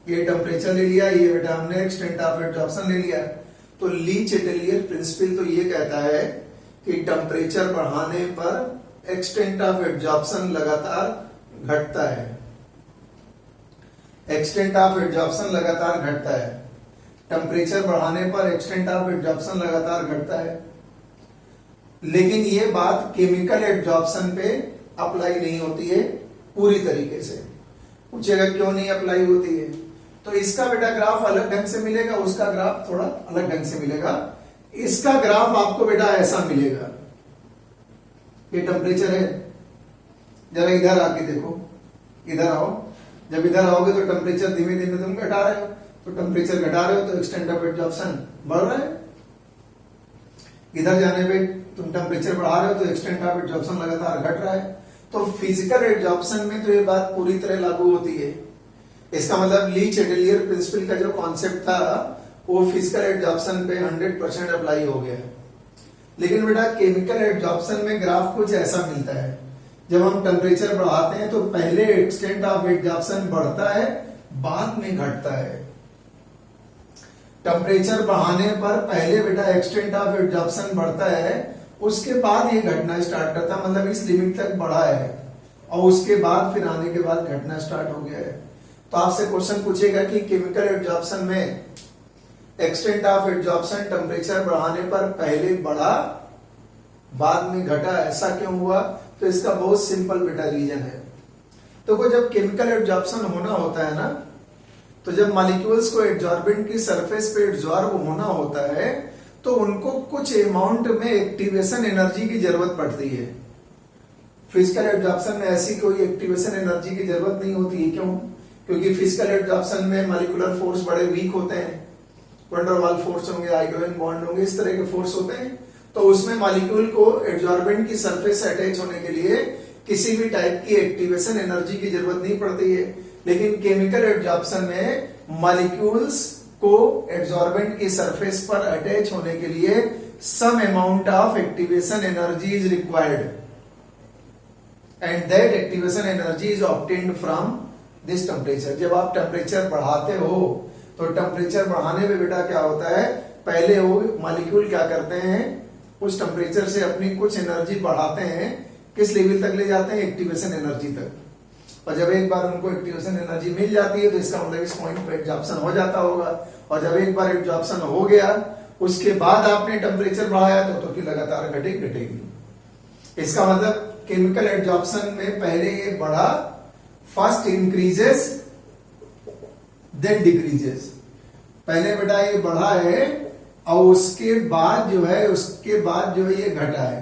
ये टेम्परेचर ले लिया, ये बेटा हमने एक्सटेंट ऑफ एड्सॉर्प्शन ले लिया। तो ली चेटेलियर प्रिंसिपल तो ये कहता है कि टेम्परेचर बढ़ाने पर एक्सटेंट ऑफ एड्सॉर्प्शन लगातार घटता है, एक्सटेंट ऑफ एड्सॉर्प्शन लगातार घटता है, टेम्परेचर बढ़ाने पर एक्सटेंट ऑफ एड्सॉर्प्शन लगातार घटता है। लेकिन ये बात केमिकल एड्सॉर्प्शन पे अप्लाई नहीं होती है पूरी तरीके से। पूछेगा क्यों नहीं अप्लाई होती है, तो इसका बेटा ग्राफ अलग ढंग से मिलेगा, उसका ग्राफ थोड़ा अलग ढंग से मिलेगा। इसका ग्राफ आपको बेटा ऐसा मिलेगा, ये टेम्परेचर है, जरा इधर आके देखो, इधर आओ, जब इधर आओगे तो टेम्परेचर धीमे धीमे तुम घटा रहे हो, तो टेम्परेचर घटा रहे हो तो एक्सटेंट ऑफ एब्जॉर्प्शन बढ़ रहा है। इधर जाने पे तुम टेम्परेचर बढ़ा रहे हो तो एक्सटेंट ऑफ एब्जॉर्प्शन लगातार घट रहा है। तो फिजिकल एब्जॉर्प्शन में तो ये बात पूरी तरह लागू होती है। इसका मतलब ली चैटलियर प्रिंसिपल का जो कॉन्सेप्ट था वो फिजिकल एब्जॉर्प्शन पे 100% अप्लाई हो गया है। लेकिन बेटा केमिकल एब्जॉर्प्शन में ग्राफ कुछ ऐसा मिलता है, जब हम टेम्परेचर बढ़ाते हैं तो पहले एक्सटेंट ऑफ एब्जॉर्प्शन बढ़ता है, बाद में घटता है। टेम्परेचर बढ़ाने पर पहले बेटा एक्सटेंट ऑफ एब्जॉर्प्शन बढ़ता है, उसके बाद ये घटना स्टार्ट करता है, मतलब इस लिमिट तक बढ़ा है और उसके बाद फिर आने के बाद घटना स्टार्ट हो गया है। तो आपसे क्वेश्चन पूछेगा कि केमिकल एब्जॉर्प्शन में एक्सटेंट ऑफ एब्जॉर्प्शन टेम्परेचर बढ़ाने पर पहले बढ़ा बाद में घटा, ऐसा क्यों हुआ? तो इसका बहुत सिंपल बेटा रीजन है। तो जब केमिकल एब्जॉर्प्शन होना होता है ना, तो जब मॉलिक्यूल्स को एब्जॉर्बेंट की सरफेस पे एब्जॉर्ब होना होता है तो उनको कुछ अमाउंट में एक्टिवेशन एनर्जी की जरूरत पड़ती है। फिजिकल एब्जॉर्प्शन में ऐसी कोई एक्टिवेशन एनर्जी की जरूरत नहीं होती है। क्यों? क्योंकि फिजिकल एब्जॉर्प्शन में मॉलिक्यूलर फोर्स बड़े वीक होते हैं, वैन डर वाल्स फोर्स होंगे, हाइड्रोजन बॉन्ड होंगे, इस तरह के फोर्स होते हैं। तो उसमें मॉलिक्यूल को एब्जॉर्बेंट की सरफेस से अटैच होने के लिए किसी भी टाइप की एक्टिवेशन एनर्जी की जरूरत नहीं पड़ती है। लेकिन केमिकल एब्जॉर्प्शन में मॉलिक्यूल्स को एब्जॉर्बेंट की सरफेस पर अटैच होने के लिए some amount of activation energy is required and that activation energy is obtained from this temperature. जब आप टेम्परेचर बढ़ाते हो तो टेम्परेचर बढ़ाने में बेटा क्या होता है, पहले वो मॉलिक्यूल क्या करते हैं, उस टेम्परेचर से अपनी कुछ एनर्जी बढ़ाते हैं, किस लेवल तक ले जाते हैं, एक्टिवेशन एनर्जी तक। और जब एक बार उनको एक्टिवेशन एनर्जी मिल जाती है तो इसका मतलब इस पॉइंट पर एब्जॉर्प्शन हो जाता होगा। और जब एक बार एब्जॉर्प्शन हो गया उसके बाद आपने टेम्परेचर बढ़ाया तो फिर लगातार घटेगी। इसका मतलब केमिकल एब्जॉर्प्शन में पहले ये बढ़ा, फर्स्ट इंक्रीजेस देन डिक्रीजेस। पहले बेटा ये बढ़ा है और उसके बाद जो है ये घटा है।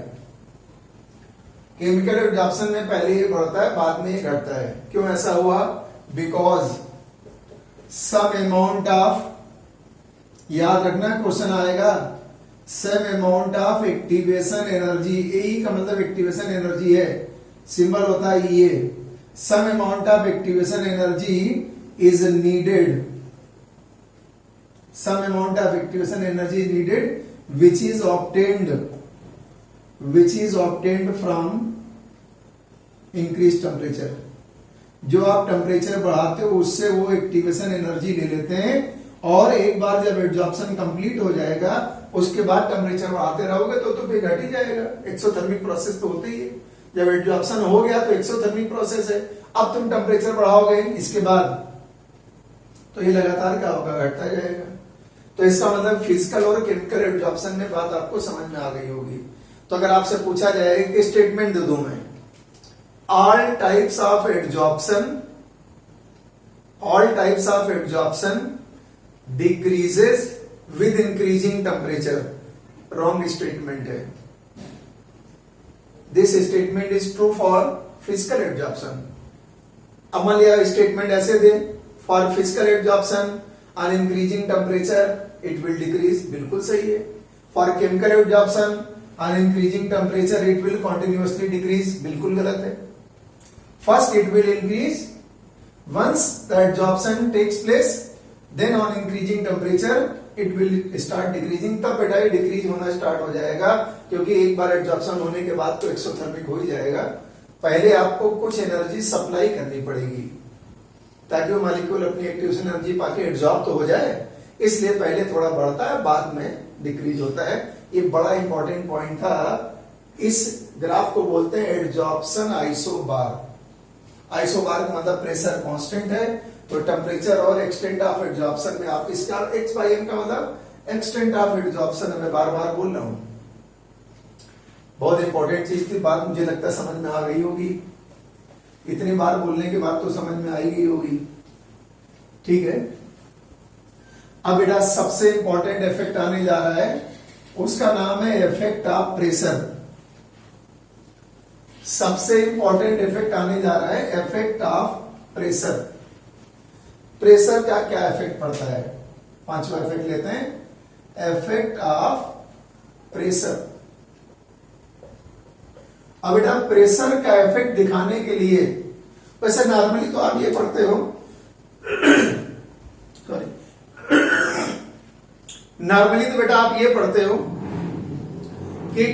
केमिकल एब्जॉर्प्शन में पहले ये बढ़ता है, बाद में ये घटता है। क्यों ऐसा हुआ? बिकॉज सम अमाउंट ऑफ, याद रखना क्वेश्चन आएगा, some amount of activation energy, A का मतलब एक्टिवेशन एनर्जी है, सिंबल होता है ये। Some amount of activation energy is needed, some amount of activation energy is needed which is obtained from increased temperature। जो आप टेम्परेचर बढ़ाते हो उससे वो एक्टिवेशन एनर्जी ले लेते हैं और एक बार जब एब्जॉर्प्शन कंप्लीट हो जाएगा उसके बाद टेम्परेचर बढ़ाते रहोगे तो फिर घट ही जाएगा। एक्सोथर्मिक प्रोसेस तो होती ही है। जब एब्जॉर्प्शन हो गया तो एक्सोथर्मिक प्रोसेस है, अब तुम टेम्परेचर बढ़ाओगे इसके बाद तो ये लगातार क्या होगा, घटता जाएगा। तो इसका मतलब फिजिकल और केमिकल एब्जॉर्प्शन में बात आपको समझ में आ गई होगी। तो अगर आपसे पूछा जाए कि स्टेटमेंट दे दूं मैं, all types of absorption decreases with increasing temperature, wrong statement है। This statement is true for physical absorption. अब मान लिया स्टेटमेंट ऐसे दे, for physical absorption on increasing temperature it will decrease, बिल्कुल सही है। For chemical absorption on increasing temperature it will continuously decrease, बिल्कुल गलत है। First it will increase once the absorption takes place, then on increasing temperature it will start decreasing. तब बेटा ये डिक्रीज होना स्टार्ट हो जाएगा, क्योंकि एक बार एब्जॉर्प्शन होने के बाद तो एक्सोथर्मिक हो ही जाएगा। पहले आपको कुछ एनर्जी सप्लाई करनी पड़ेगी ताकि वो मॉलिक्यूल अपनी एक्टिवेशन एनर्जी पाके एब्जॉर्ब तो हो जाए, इसलिए पहले थोड़ा बढ़ता है बाद में डिक्रीज होता है। ये बड़ा इंपॉर्टेंट पॉइंट था। इस ग्राफ को बोलते हैं एब्जॉर्प्शन आइसोबार। आइसोबार का मतलब प्रेशर कांस्टेंट है, तो टेम्परेचर और एक्सटेंट ऑफ एब्जॉर्प्शन में आप इसका एक्स बाई एम का मतलब एक्सटेंट ऑफ एब्जॉर्प्शन मैं बार बार बोल रहा हूं। बहुत इंपॉर्टेंट चीज थी, बात मुझे लगता है समझ में आ गई होगी। इतनी बार बोलने के बाद तो समझ में आई गई होगी, ठीक है। अब बेटा सबसे इंपॉर्टेंट इफेक्ट आने जा रहा है, उसका नाम है इफेक्ट ऑफ प्रेशर। सबसे इंपॉर्टेंट इफेक्ट आने जा रहा है इफेक्ट ऑफ प्रेशर। प्रेशर का क्या इफेक्ट पड़ता है। पांचवा इफेक्ट लेते हैं, इफेक्ट ऑफ प्रेशर। अब बेटा प्रेशर का इफेक्ट दिखाने के लिए, वैसे नॉर्मली तो आप ये पढ़ते हो सॉरी नॉर्मली तो बेटा आप ये पढ़ते हो कि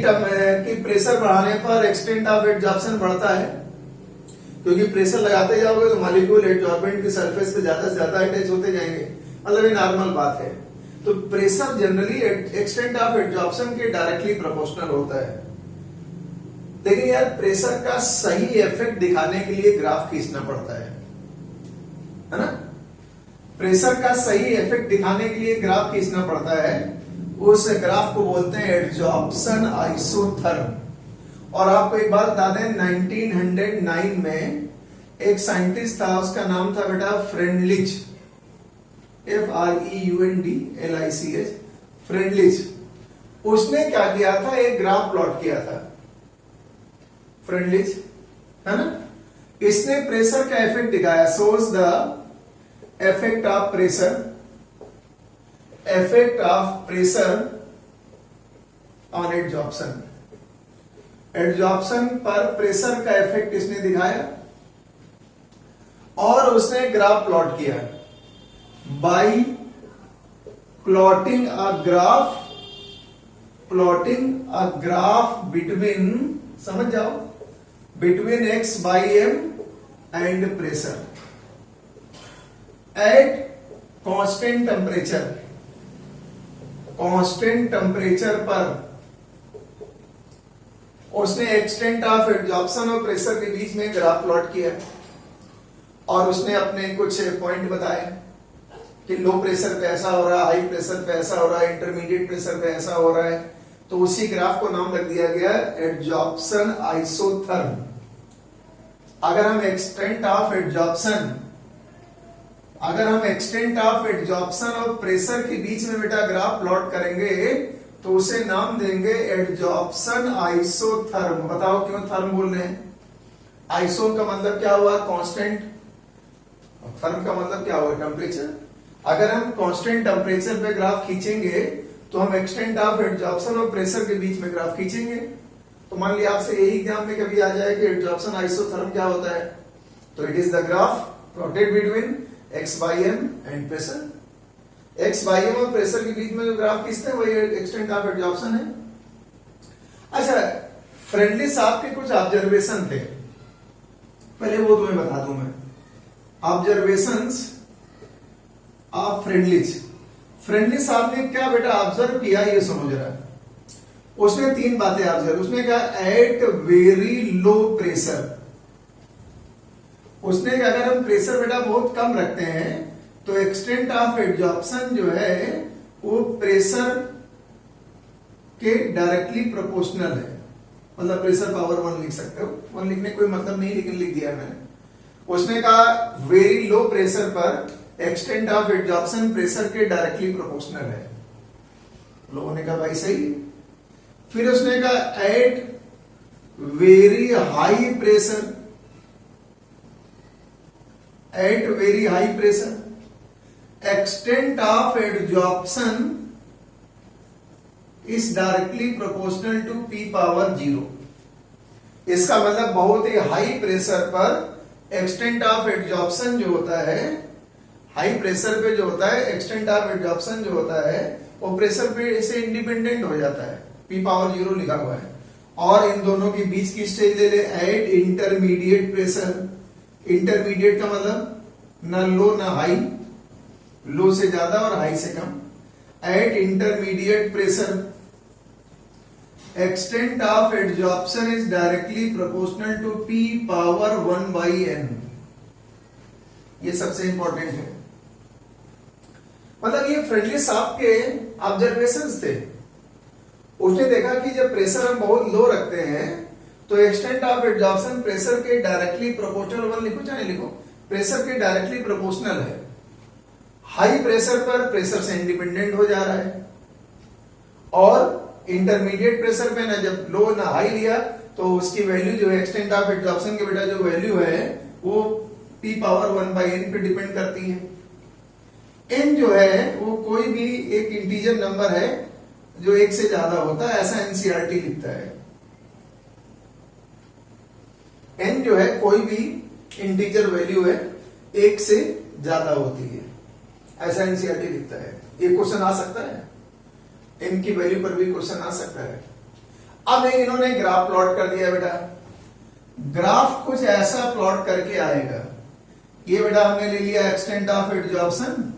प्रेशर बढ़ाने पर एक्सटेंट ऑफ एडजॉर्प्शन बढ़ता है, क्योंकि प्रेशर लगाते जाओगे तो मॉलिक्यूल एडजॉर्बेंट की सरफेस पे ज्यादा से ज्यादा अटैच होते जाएंगे, मतलब ये नॉर्मल बात है। तो pressure generally extent of adsorption के डायरेक्टली प्रोपोर्शनल होता है। लेकिन यार प्रेशर का सही इफेक्ट दिखाने के लिए ग्राफ खींचना पड़ता है ना। प्रेशर का सही इफेक्ट दिखाने के लिए ग्राफ खींचना पड़ता है। उस ग्राफ को बोलते हैं एडजॉर्प्शन आइसोथर्म। और आपको एक बात बता दें, 1909 में एक साइंटिस्ट था, उसका नाम था बेटा फ्रेंडलिच, FREUNDLICH, फ्रेंडलिच। उसने क्या किया था, एक ग्राफ प्लॉट किया था, फ्रेंडलिच है ना। इसने प्रेशर का इफेक्ट दिखाया, shows the effect of pressure, effect of pressure on adsorption. Adsorption पर प्रेशर का इफेक्ट इसने दिखाया और उसने ग्राफ प्लॉट किया bye plotting a graph between, समझ जाओ, between x by m and pressure at constant temperature पर उसने एक्सटेंट ऑफ एडजॉर्प्शन और प्रेशर के बीच में ग्राफ प्लॉट किया और उसने अपने कुछ पॉइंट बताए कि लो प्रेशर पे ऐसा हो रहा है, हाई प्रेशर पे ऐसा हो रहा है, इंटरमीडिएट प्रेशर पे ऐसा हो रहा है। तो उसी ग्राफ को नाम रख दिया गया एडजॉर्प्शन आइसोथर्म। अगर हम एक्सटेंट ऑफ एडजॉर्प्शन और प्रेशर के बीच में बेटा ग्राफ प्लॉट करेंगे तो उसे नाम देंगे एडजॉर्प्शन आइसोथर्म। बताओ क्यों थर्म बोल रहे हैं? आइसो का मतलब क्या हुआ? कांस्टेंट। थर्म का मतलब क्या हुआ? टेम्परेचर। अगर हम कांस्टेंट टेम्परेचर पे ग्राफ खींचेंगे तो हम एक्सटेंट ऑफ एडजॉर्प्शन और प्रेशर के बीच में ग्राफ खींचेंगे। तो मान लिया आपसे यही एग्जाम में कभी आ जाए कि एडजॉर्प्शन आइसोथर्म क्या होता है, तो it is the graph plotted between x by m and pressure. x by m और प्रेशर के बीच में जो ग्राफ खींचते हैं वही एक्सटेंट ऑफ एडजॉर्प्शन है। अच्छा, फ्रेंडली साहब के कुछ ऑब्जर्वेशन थे, पहले वो तुम्हें बता दूं मैं। ऑब्जर्वेशंस ऑफ फ्रेंडली साहब ने क्या बेटा ऑब्जर्व किया, ये समझ रहा है। उसने तीन बातें ऑब्जर्व, उसने कहा एट वेरी लो प्रेशर। उसने कहा अगर हम प्रेशर बेटा बहुत कम रखते हैं तो एक्सटेंट ऑफ एडजॉर्प्शन जो है वो प्रेशर के डायरेक्टली प्रोपोर्शनल है। मतलब प्रेशर पावर 1 लिख सकते हो, 1 लिखने कोई मतलब नहीं लेकिन लिख दिया मैंने। उसने कहा वेरी लो प्रेशर पर एक्सटेंट ऑफ एडजॉर्प्शन प्रेशर के डायरेक्टली प्रोपोर्शनल है। लोगों ने कहा भाई सही। फिर उसने कहा at very high pressure, at very high pressure extent of adsorption is directly proportional to P power 0। इसका मतलब बहुत ही हाई प्रेशर पर एक्सटेंट ऑफ एडजॉर्प्शन जो होता है, हाई प्रेशर पे जो होता है एक्सटेंट ऑफ एडजॉर्प्शन जो होता है वो प्रेशर पे से इंडिपेंडेंट हो जाता है, P पावर 0 लिखा हुआ है। और इन दोनों के बीच की स्टेज ले ले एट इंटरमीडिएट प्रेशर। इंटरमीडिएट का मतलब ना लो ना हाई, लो से ज्यादा और हाई से कम। At intermediate pressure extent of adsorption is directly proportional to P power 1 by n। ये सबसे इंपॉर्टेंट है। मतलब ये फ्रेंडली साहब के ऑब्जर्वेशंस थे। उसने देखा कि जब प्रेशर हम बहुत लो रखते हैं तो एक्सटेंट ऑफ एडजॉर्प्शन प्रेशर के डायरेक्टली प्रोपोर्शनल, 1 लिखो चाहे लिखो, प्रेशर के डायरेक्टली प्रोपोर्शनल है। हाई प्रेशर पर प्रेशर से इंडिपेंडेंट हो जा रहा है और इंटरमीडिएट प्रेशर पे ना जब लो ना हाई लिया तो उसकी वैल्यू जो है एक्सटेंट ऑफ एडजॉर्प्शन के बेटा जो वैल्यू है वो P पावर 1 by n पे डिपेंड करती है। n जो है वो कोई भी एक इंटीजर नंबर है जो एक से ज्यादा होता है, ऐसा एनसीईआरटी लिखता है। n जो है कोई भी इंटीजर वैल्यू है एक से ज्यादा होती है, ऐसा एनसीईआरटी लिखता है। ये क्वेश्चन आ सकता है, n की वैल्यू पर भी क्वेश्चन आ सकता है। अब इन्होंने ग्राफ प्लॉट कर दिया बेटा, ग्राफ कुछ ऐसा प्लॉट करके आएगा। ये बेटा हमने ले लिया एक्सटेंट ऑफ एडजॉर्प्शन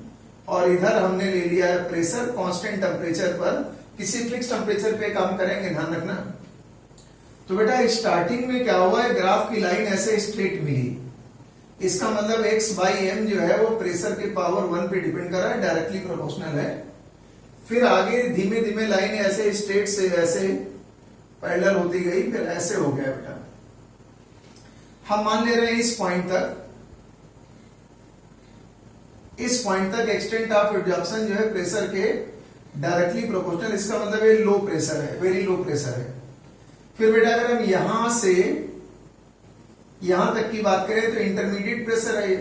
और इधर हमने ले लिया है प्रेशर कांस्टेंट टेम्परेचर पर, किसी फिक्स टेम्परेचर पे काम करेंगे, ध्यान रखना। तो बेटा स्टार्टिंग में क्या हुआ है, ग्राफ की लाइन ऐसे स्ट्रेट मिली, इसका मतलब x बाई एम जो है वो प्रेशर के पावर 1 पे डिपेंड कर रहा है, डायरेक्टली प्रोपोर्शनल है। फिर आगे धीमे धीमे लाइन ऐसे स्ट्रेट से ऐसे पैरेलल होती गई, फिर ऐसे हो गया बेटा। हम मान ले रहे हैं इस पॉइंट तक एक्सटेंट ऑफ एडजॉर्प्शन जो है प्रेशर के डायरेक्टली प्रोपोर्शनल, इसका मतलब ये लो प्रेशर है, वेरी लो प्रेशर है। फिर बेटा अगर हम यहां से यहां तक की बात करें तो इंटरमीडिएट प्रेशर है ये,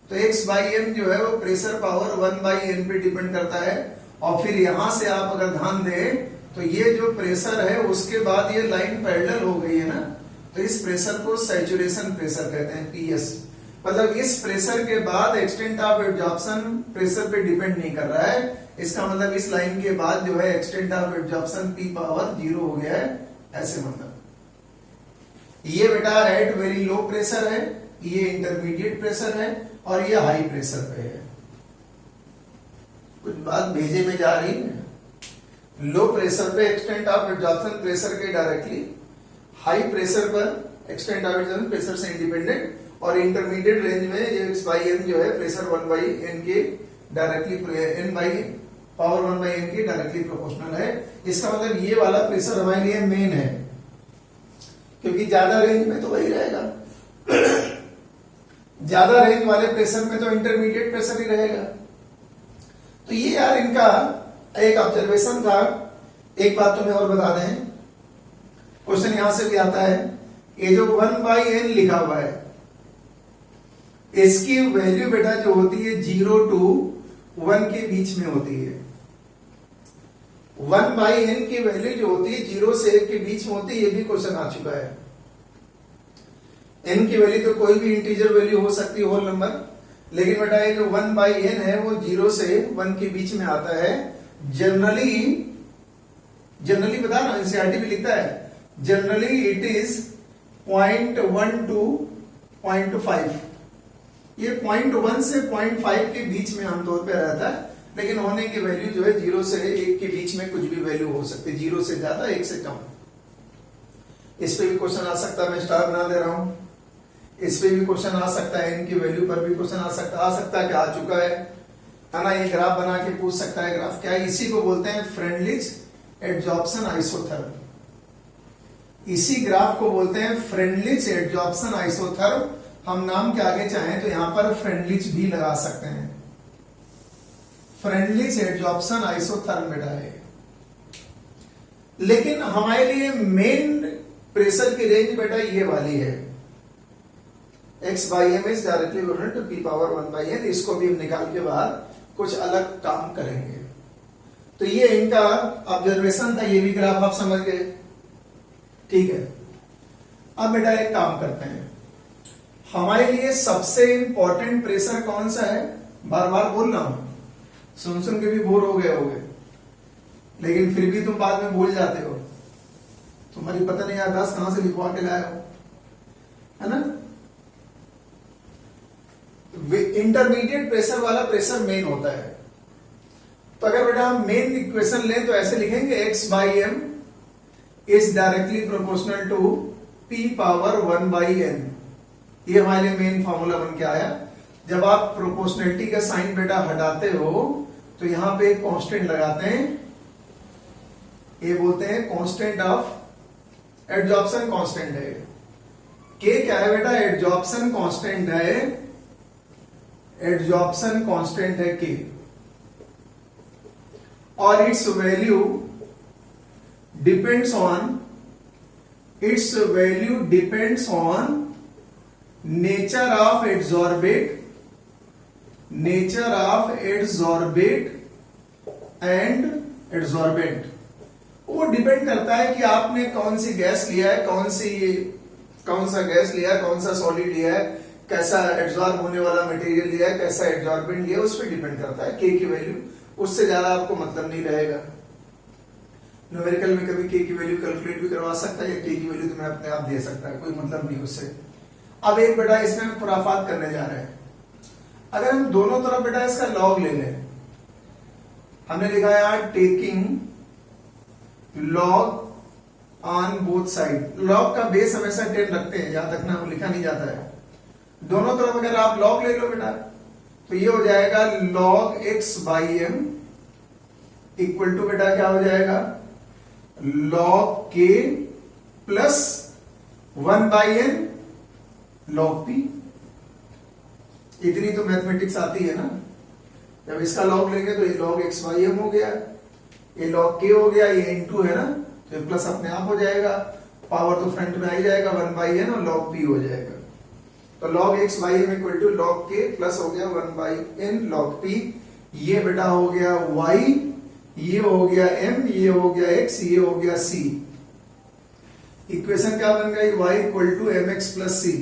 तो x बाई एम जो है वो प्रेशर पावर 1 बाई एन पे डिपेंड करता है। और फिर यहां से आप अगर ध्यान दें तो ये जो प्रेशर है उसके बाद ये लाइन पैरेलल हो गई है ना, तो इस प्रेशर को सैचुरेशन प्रेशर कहते हैं, पीएस। मतलब इस प्रेशर के बाद एक्सटेंट ऑफ एडजॉर्प्शन प्रेशर पे डिपेंड नहीं कर रहा है, इसका मतलब इस लाइन के बाद जो है extent of adsorption P power 0 हो गया है, ऐसे मतलब। ये बेटा एट वेरी लो प्रेशर है, ये इंटरमीडिएट प्रेशर है और ये हाई प्रेशर पे है। कुछ बात भेजे में जा रही है। लो प्रेशर पे एक्सटेंट ऑफ एडजॉर्प्शन प्रेशर के डायरेक्टली, हाई प्रेशर पर एक्सटेंट ऑफ एडजॉर्प्शन प्रेशर से इंडिपेंडेंट, और इंटरमीडिएट रेंज में ये x बाई एन जो है प्रेशर 1 बाई एन के directly n by power 1 by n के डायरेक्टली प्रोपोर्शनल है। इसका मतलब ये वाला प्रेशर हमारे लिए मेन है, क्योंकि ज्यादा रेंज में तो वही रहेगा, ज्यादा रेंज वाले प्रेशर में तो इंटरमीडिएट प्रेशर ही रहेगा। तो ये यार इनका एक ऑब्जर्वेशन था। एक बात तुम्हें और बता दें, क्वेश्चन यहां से भी आता है, ये जो 1 बाई एन लिखा हुआ है इसकी वैल्यू बेटा जो होती है 0 to 1 के बीच में होती है। 1 बाई एन की वैल्यू जो होती है 0 से 1 के बीच में होती है, ये भी क्वेश्चन आ चुका है। n की वैल्यू तो कोई भी इंटीजर वैल्यू हो सकती है, होल नंबर, लेकिन बेटा ये जो 1 बाई एन है वो 0 से 1 के बीच में आता है। जनरली बता रहा हूं, एनसीईआरटी भी लिखता है, जनरली इट इज 0.1 to 0.5। ये 0.1 से 0.5 के बीच में आमतौर पे रहता है, लेकिन होने की वैल्यू जो है 0 से 1 के बीच में कुछ भी वैल्यू हो सकती है, 0 से ज्यादा 1 से कम। इस पे भी क्वेश्चन आ सकता है, मैं स्टार बना दे रहा हूं। इस पे भी क्वेश्चन आ सकता है, इनकी वैल्यू पर भी क्वेश्चन आ सकता है कि आ चुका है ना। ये ग्राफ बना के पूछ सकता है, ग्राफ क्या है, इसी को बोलते हैं फ्रेंडलिच एडजॉर्प्शन आइसोथर्म। इसी ग्राफ को बोलते हैं फ्रेंडलिच एडजॉर्प्शन आइसोथर्म। हम नाम के आगे चाहें तो यहां पर फ्रेंडलिच भी लगा सकते हैं, फ्रेंडलिच एडजॉर्प्शन आइसोथर्म बेटा है। लेकिन हमारे लिए मेन प्रेशर की रेंज बेटा ये वाली है, x by m is directly equal to p power 1 by n. इसको भी हम निकाल के बाद कुछ अलग काम करेंगे। तो ये इनका ऑब्जर्वेशन था, ये भी ग्राफ आप समझ गए, ठीक है। अब बेटा एक काम करते हैं, हमारे लिए सबसे इंपॉर्टेंट प्रेशर कौन सा है, बार बार बोल रहा हूं, सुन सुन के भी बोर हो गए होगे, लेकिन फिर भी तुम बाद में भूल जाते हो, तुम्हारी पता नहीं याददाश्त कहां से लिखवा के लाए हो, है ना। इंटरमीडिएट प्रेशर वाला प्रेशर मेन होता है। तो अगर बेटा हम मेन इक्वेशन लें तो ऐसे लिखेंगे, x by m is directly proportional to p power 1 by n. ये हमारे लिए मेन फॉर्मूला बन के आया। जब आप प्रोपोर्शनलिटी का साइन बेटा हटाते हो तो यहां पे कांस्टेंट लगाते हैं, ये बोलते हैं कांस्टेंट ऑफ एडजॉर्प्शन कांस्टेंट है। k क्या है बेटा, एडजॉर्प्शन कांस्टेंट है, एडजॉर्प्शन कांस्टेंट है k, और its value depends on nature of adsorbate nature of adsorbate and adsorbent. वो डिपेंड करता है कि आपने कौन सी गैस लिया है, कौन सा गैस लिया है, कौन सा सॉलिड लिया है, कैसा एडसॉर्ब होने वाला मटेरियल लिया है, कैसा एडसॉर्बेंट लिया है, उस पर डिपेंड करता है के की वैल्यू। उससे ज्यादा आपको मतलब नहीं रहेगा। न्यूमेरिकल में कभी के की वैल्यू कैलकुलेट भी करवा सकता है या के की वैल्यू तुम्हें अपने आप दे सकता है, कोई मतलब नहीं उससे। अब एक बेटा इसमें हम खुराफात करने जा रहे हैं। अगर हम दोनों तरफ बेटा इसका लॉग ले लें, हमने लिखा है यहाँ taking log on both side. Log का बेस हमेशा 10 रखते हैं, याद रखना, वो लिखा नहीं जाता है। दोनों तरफ अगर आप लॉग ले लो बेटा तो ये हो जाएगा log x by m equal to बेटा क्या हो जाएगा log k plus 1 by n log p। इतनी तो मैथमेटिक्स आती है ना। जब इसका लॉग लेंगे तो ये log x बाई एम हो गया, ये log k हो गया, ये इनटू है ना, तो प्लस अपने आप हो जाएगा, पावर तो फ्रंट में आ ही जाएगा 1 बाई एन और log p हो जाएगा। तो log x by m equal to log k plus हो गया 1 बाई एन log p। ये बेटा हो गया y, ये हो गया m, ये हो गया x, ये हो गया c। इक्वेशन क्या बन गई y equal to m x plus c.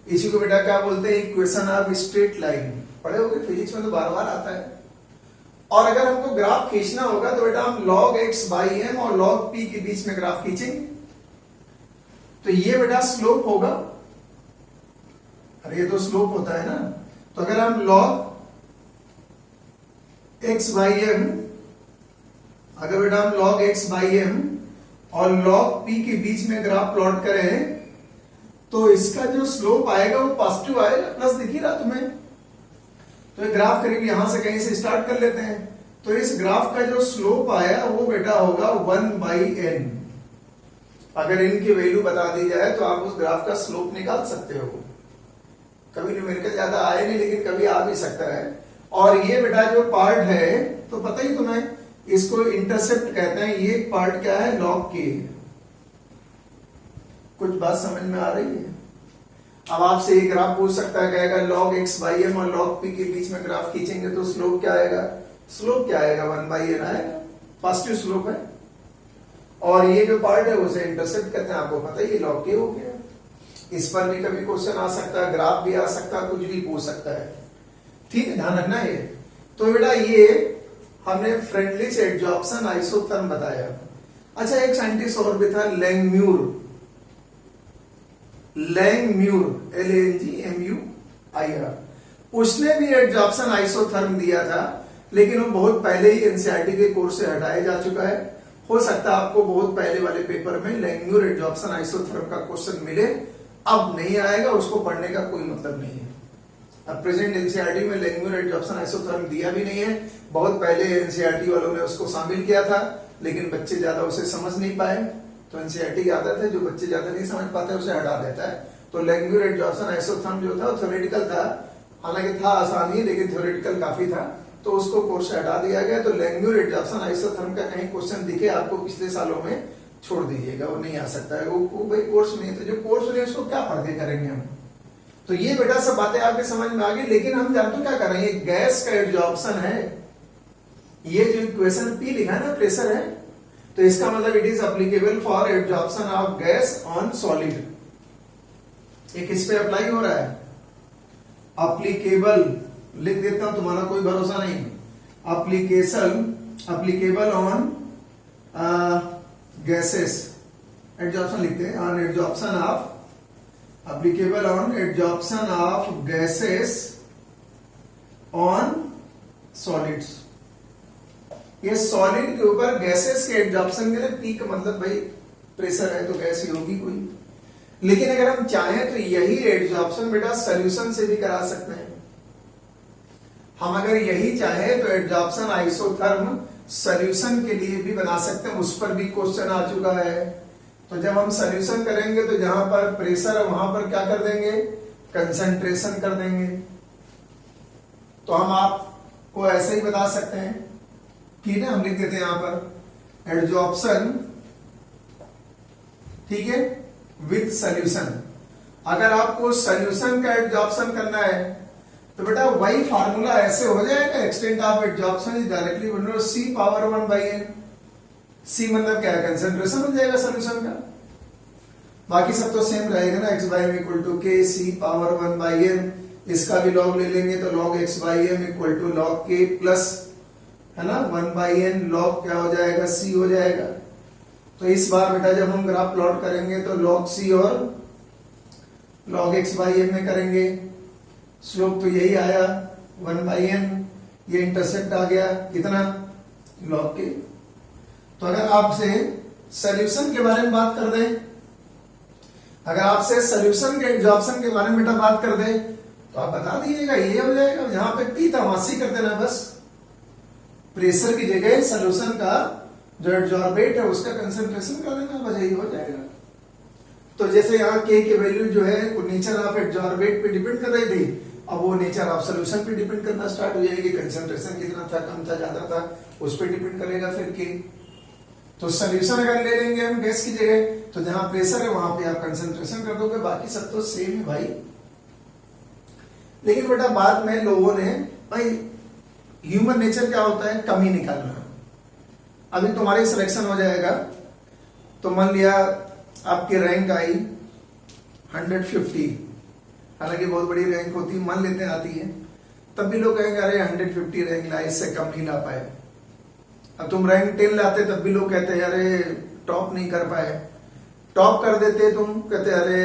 इसी को बेटा क्या बोलते हैं इक्वेशन ऑफ स्ट्रेट लाइन। पढ़े होंगे फिजिक्स में तो बार बार आता है। और अगर हमको ग्राफ खींचना होगा तो बेटा हम log x बाई एम और log p के बीच में ग्राफ खींचेंगे। तो ये बेटा स्लोप होगा, अरे ये तो स्लोप होता है ना। तो अगर हम log x बाई एम, अगर बेटा हम log x बाई एम और log p के बीच में ग्राफ प्लॉट करें तो इसका जो स्लोप आएगा वो पॉजिटिव आएगा, प्लस दिख ही रहा तुम्हें। तो ये ग्राफ करीब यहां से कहीं से स्टार्ट कर लेते हैं। तो इस ग्राफ का जो स्लोप आया वो बेटा होगा 1 बाई एन। अगर इनकी वैल्यू बता दी जाए तो आप उस ग्राफ का स्लोप निकाल सकते हो। कभी न्यूमेरिकल ज्यादा आए नहीं लेकिन कभी आ भी सकता है। और ये बेटा जो पार्ट है तो पता ही तुम्हें, इसको इंटरसेप्ट कहते हैं। ये पार्ट क्या है log k। कुछ बात समझ में आ रही है? अब आपसे एक ग्राफ पूछ सकता है, कहेगा log x बाई एम और log p के बीच में ग्राफ खींचेंगे तो स्लोप क्या आएगा? स्लोप क्या आएगा? 1 बाई एन आएगा, पॉजिटिव स्लोप है। और ये जो पार्ट है उसे इंटरसेप्ट कहते हैं, आपको पता ही है log k हो गया। इस पर भी कभी क्वेश्चन आ सकता है, ग्राफ भी आ सकता है, कुछ भी पूछ सकता है। ठीक है, ध्यान रखना ये। तो बेटा ये हमने फ्रेंडली एडजॉर्प्शन आइसोथर्म बताया। अच्छा, एक साइंटिस्ट और भी था लैंगम्यूर, LANGMUIR। उसने भी एडजॉर्प्शन आइसोथर्म दिया था, लेकिन वो बहुत पहले ही एनसीईआरटी के कोर्स से हटाया जा चुका है। हो सकता है आपको बहुत पहले वाले पेपर में लैंगम्यूर एडजॉर्प्शन आइसोथर्म का क्वेश्चन मिले, अब नहीं आएगा, उसको पढ़ने का कोई मतलब नहीं है। अब प्रेजेंट एनसीईआरटी में लैंगम्यूर एडजॉर्प्शन आइसोथर्म दिया भी नहीं है। बहुत पहले एनसीईआरटी वालों ने उसको शामिल किया था, लेकिन बच्चे ज्यादा उसे समझ नहीं पाए। तो एनसीईआरटी की आदत है, जो बच्चे ज्यादा नहीं समझ पाते उसे हटा देता है। तो लैंगम्यूर एडजॉर्प्शन आइसोथर्म जो था वो थ्योरेटिकल था, हालांकि था आसानी लेकिन थ्योरेटिकल काफी था, तो उसको कोर्स से हटा दिया गया। तो लैंगम्यूर एडजॉर्प्शन आइसोथर्म का कहीं क्वेश्चन दिखे आपको पिछले सालों में, छोड़ दीजिएगा, वो नहीं आ सकता है। वो भाई कोर्स नहीं, तो जो कोर्स नहीं उसको क्या पढ़ के करेंगे हम। तो ये बेटा सब बातें आपके समझ में आ गई। लेकिन हम जानते क्या कर रहे हैं, ये गैस का एडजॉर्प्शन है। ये जो इक्वेशन P लिखा है ना, प्रेशर है, तो इसका मतलब it is applicable for adsorption of gas on solid. ये किस पे अप्लाई हो रहा है? एप्लीकेबल लिख देता हूं, तुम्हारा कोई भरोसा नहीं। एप्लीकेबल ऑन गैसेस, एडजॉर्प्शन लिखते हैं, on adsorption of, applicable on adsorption of gases on solids. ये सॉलिड के ऊपर गैसेस के एडजॉर्प्शन के लिए पी का मतलब भाई प्रेशर है तो गैस ही होगी कोई। लेकिन अगर हम चाहें तो यही एडजॉर्प्शन बेटा सॉल्यूशन से भी करा सकते हैं। हम अगर यही चाहें तो एडजॉर्प्शन आइसोथर्म सॉल्यूशन के लिए भी बना सकते हैं, उस पर भी क्वेश्चन आ चुका है। तो जब हम सॉल्यूशन करेंगे तो जहां पर प्रेशर है वहां पर क्या कर देंगे? कंसंट्रेशन कर देंगे। तो हम आपको ऐसे ही बता सकते हैं कि ना, हम लिख देते हैं यहां पर एडजॉर्प्शन, ठीक है, विद सॉल्यूशन। अगर आपको सॉल्यूशन का एडजॉर्प्शन करना है तो बेटा वही फार्मूला ऐसे हो जाएगा, extent of adsorption is directly proportional c power 1 by n. C मतलब क्या है, कंसेंट्रेशन हो जाएगा सोल्यूशन का। बाकी सब तो सेम रहेगा ना, x by m equal to k c power 1 by N. इसका भी लॉग ले लेंगे तो log x by m equal to log k plus, है ना, 1 बाई एन लॉग क्या हो जाएगा, सी हो जाएगा। तो इस बार बेटा जब हम ग्राफ प्लॉट करेंगे तो लॉग सी और लॉग एक्स बाई एम में करेंगे। स्लोप तो यही आया 1 बाई एन, ये इंटरसेप्ट आ गया कितना, लॉग के। तो अगर आपसे सॉल्यूशन के बारे में बात कर दें, अगर आपसे सॉल्यूशन के एब्जॉर्प्शन के बारे में बेटा बात कर दे तो आप बता दीजिएगा ये हो जाएगा, जहां पे पी था वहां सी कर देना बस। प्रेशर की जगह सॉल्यूशन का जो एब्जॉर्बेट है उसका कंसंट्रेशन कर देना, बस यही हो जाएगा। तो जैसे यहाँ के की वैल्यू जो है वो नेचर ऑफ एब्जॉर्बेट पे डिपेंड कर रही थी, अब वो नेचर ऑफ सॉल्यूशन पे डिपेंड करना स्टार्ट हो जाएगी। कंसंट्रेशन कितना था, कम था, ज्यादा था, उस पर डिपेंड करेगा फिर के। तो सॉल्यूशन अगर ले लेंगे हम गैस की जगह तो जहां प्रेशर है वहां पे आप कंसंट्रेशन कर दोगे, बाकी सब तो सेम है भाई। लेकिन बेटा बाद में लोगों ने, भाई ह्यूमन नेचर क्या होता है, कमी निकालना। अभी तुम्हारी सिलेक्शन हो जाएगा तो मान लिया आपकी रैंक आई 150, हालांकि बहुत बड़ी रैंक होती है, मान लेते आती है, तब भी लोग कहेंगे अरे 150 रैंक ला, इससे कम नहीं ला पाए। अब तुम रैंक 10 लाते तब भी लोग कहते हैं अरे टॉप नहीं कर पाए। टॉप कर देते तुम कहते अरे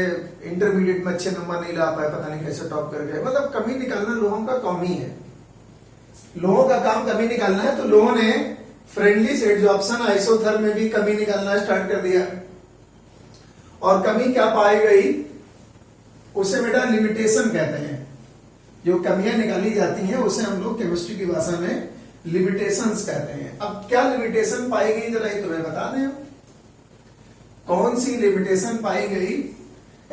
इंटरमीडिएट में अच्छे नंबर नहीं ला पाए, पता नहीं कैसे टॉप कर गए। मतलब कमी निकालना लोगों का काम ही है, लोगों का काम कमी निकालना है। तो लोगों ने फ्रेंडली एडजॉर्प्शन आइसोथर्म में भी कमी निकालना स्टार्ट कर दिया। और कमी क्या पाई गई, उसे बेटा लिमिटेशन कहते हैं। जो कमियां निकाली जाती हैं उसे हम लोग केमिस्ट्री की भाषा में लिमिटेशंस कहते हैं। अब क्या लिमिटेशन पाई गई जरा ये तुम्हें बता दें, कौन सी लिमिटेशन पाई गई,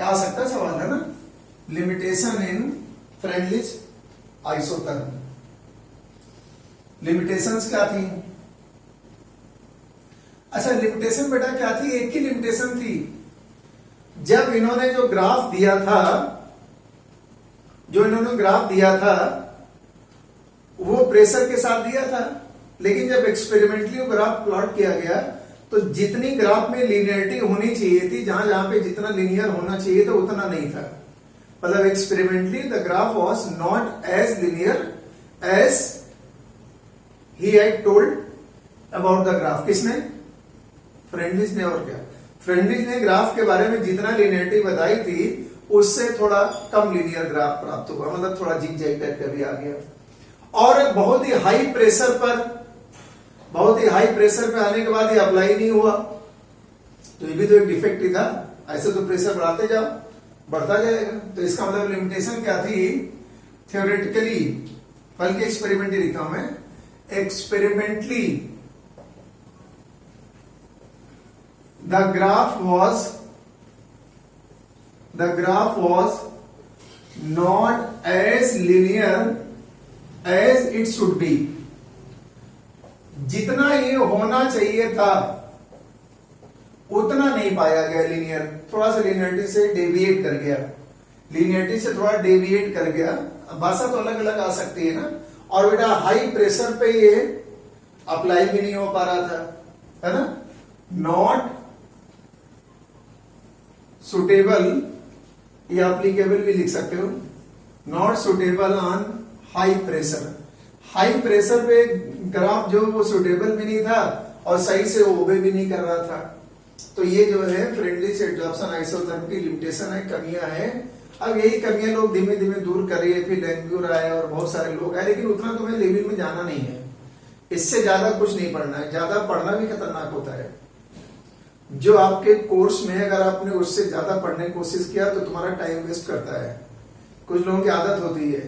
आ सकता सवाल है ना। लिमिटेशन इन फ्रेंडलिज आइसोथर्म, लिमिटेशंस क्या थी। अच्छा लिमिटेशन बेटा क्या थी, एक ही लिमिटेशन थी। जब इन्होंने जो ग्राफ दिया था, वो प्रेशर के साथ दिया था, लेकिन जब एक्सपेरिमेंटली वो ग्राफ प्लॉट किया गया तो जितनी ग्राफ में लीनियरिटी होनी चाहिए थी, जहां जहां पे जितना लीनियर होना चाहिए था उतना नहीं था। मतलब experimentally the graph was not as linear as he had told about the graph. किसने, फ्रेंडलिज ने। और क्या, फ्रेंडलिज ने ग्राफ के बारे में जितना लीनियरिटी बताई थी उससे थोड़ा कम लीनियर ग्राफ प्राप्त हुआ, मतलब थोड़ा जिग जैग टाइप का भी आ गया। और बहुत ही हाई प्रेशर पे आने के बाद ये अप्लाई नहीं हुआ, तो ये भी तो एक डिफेक्ट ही था। ऐसे तो प्रेशर बढ़ाते जाओ बढ़ता जाएगा। तो इसका मतलब लिमिटेशन क्या थी, थियोरेटिकली, बल्कि एक्सपेरिमेंटली लिखा हूं मैं, experimentally the graph was not as linear as it should be। जितना ये होना चाहिए था उतना नहीं पाया गया लीनियर, थोड़ा सा लीनियरिटी से डेविएट कर गया, लीनियरिटी से थोड़ा डेविएट कर गया। भाषा तो अलग अलग आ सकती है ना। और बेटा हाई प्रेशर पे ये अप्लाई भी नहीं हो पा रहा था, है ना। नॉट सुटेबल, ये एप्लीकेबल भी लिख सकते हो, not suitable on high pressure. High pressure पे ग्राफ जो वो सुटेबल भी नहीं था और सही से ओबे भी नहीं कर रहा था। तो ये जो है फ्रेंडली एडजॉर्प्शन आइसोथर्म की लिमिटेशन है, कमियां हैं। अब यही कमियां लोग धीमे धीमे दूर कर रही है, फिर लैंग्यूर आए और बहुत सारे लोग आए, लेकिन उतना तुम्हें लेवल में जाना नहीं है, इससे ज्यादा कुछ नहीं पढ़ना है। ज्यादा पढ़ना भी खतरनाक होता है। जो आपके कोर्स में अगर आपने उससे ज्यादा पढ़ने की कोशिश किया तो तुम्हारा टाइम वेस्ट करता है। कुछ लोगों की आदत होती है,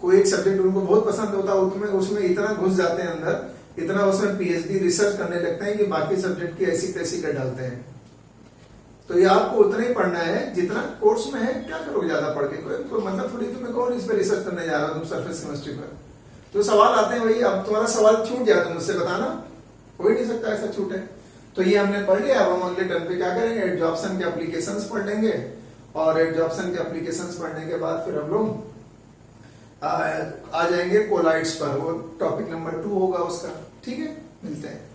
कोई एक सब्जेक्ट उनको बहुत पसंद होता है, उसमें इतना घुस जाते हैं अंदर, इतना उसमें पीएचडी रिसर्च करने लगते हैं कि बाकी सब्जेक्ट की ऐसी तैसी कर डालते हैं। तो ये आपको उतना ही पढ़ना है जितना कोर्स में है। क्या करोगे ज्यादा पढ़ के, कोई मतलब थोड़ी, तुम्हें कौन इस पर रिसर्च करने जा रहा हो, तुम सरफेस केमिस्ट्री पर। तो सवाल आते हैं वही, अब तुम्हारा सवाल छूट जाए तो मुझसे बताना, हो ही नहीं सकता ऐसा छूटे। तो ये हमने पढ़ लिया। अब हम अगले टर्न पे क्या करेंगे, एडजॉर्प्शन के एप्लीकेशंस पढ़ लेंगे, और एडजॉर्प्शन के एप्लीकेशंस पढ़ने के बाद फिर हम लोग आ जाएंगे कोलाइड्स पर, वो टॉपिक नंबर 2 होगा उसका। ठीक है, मिलते हैं।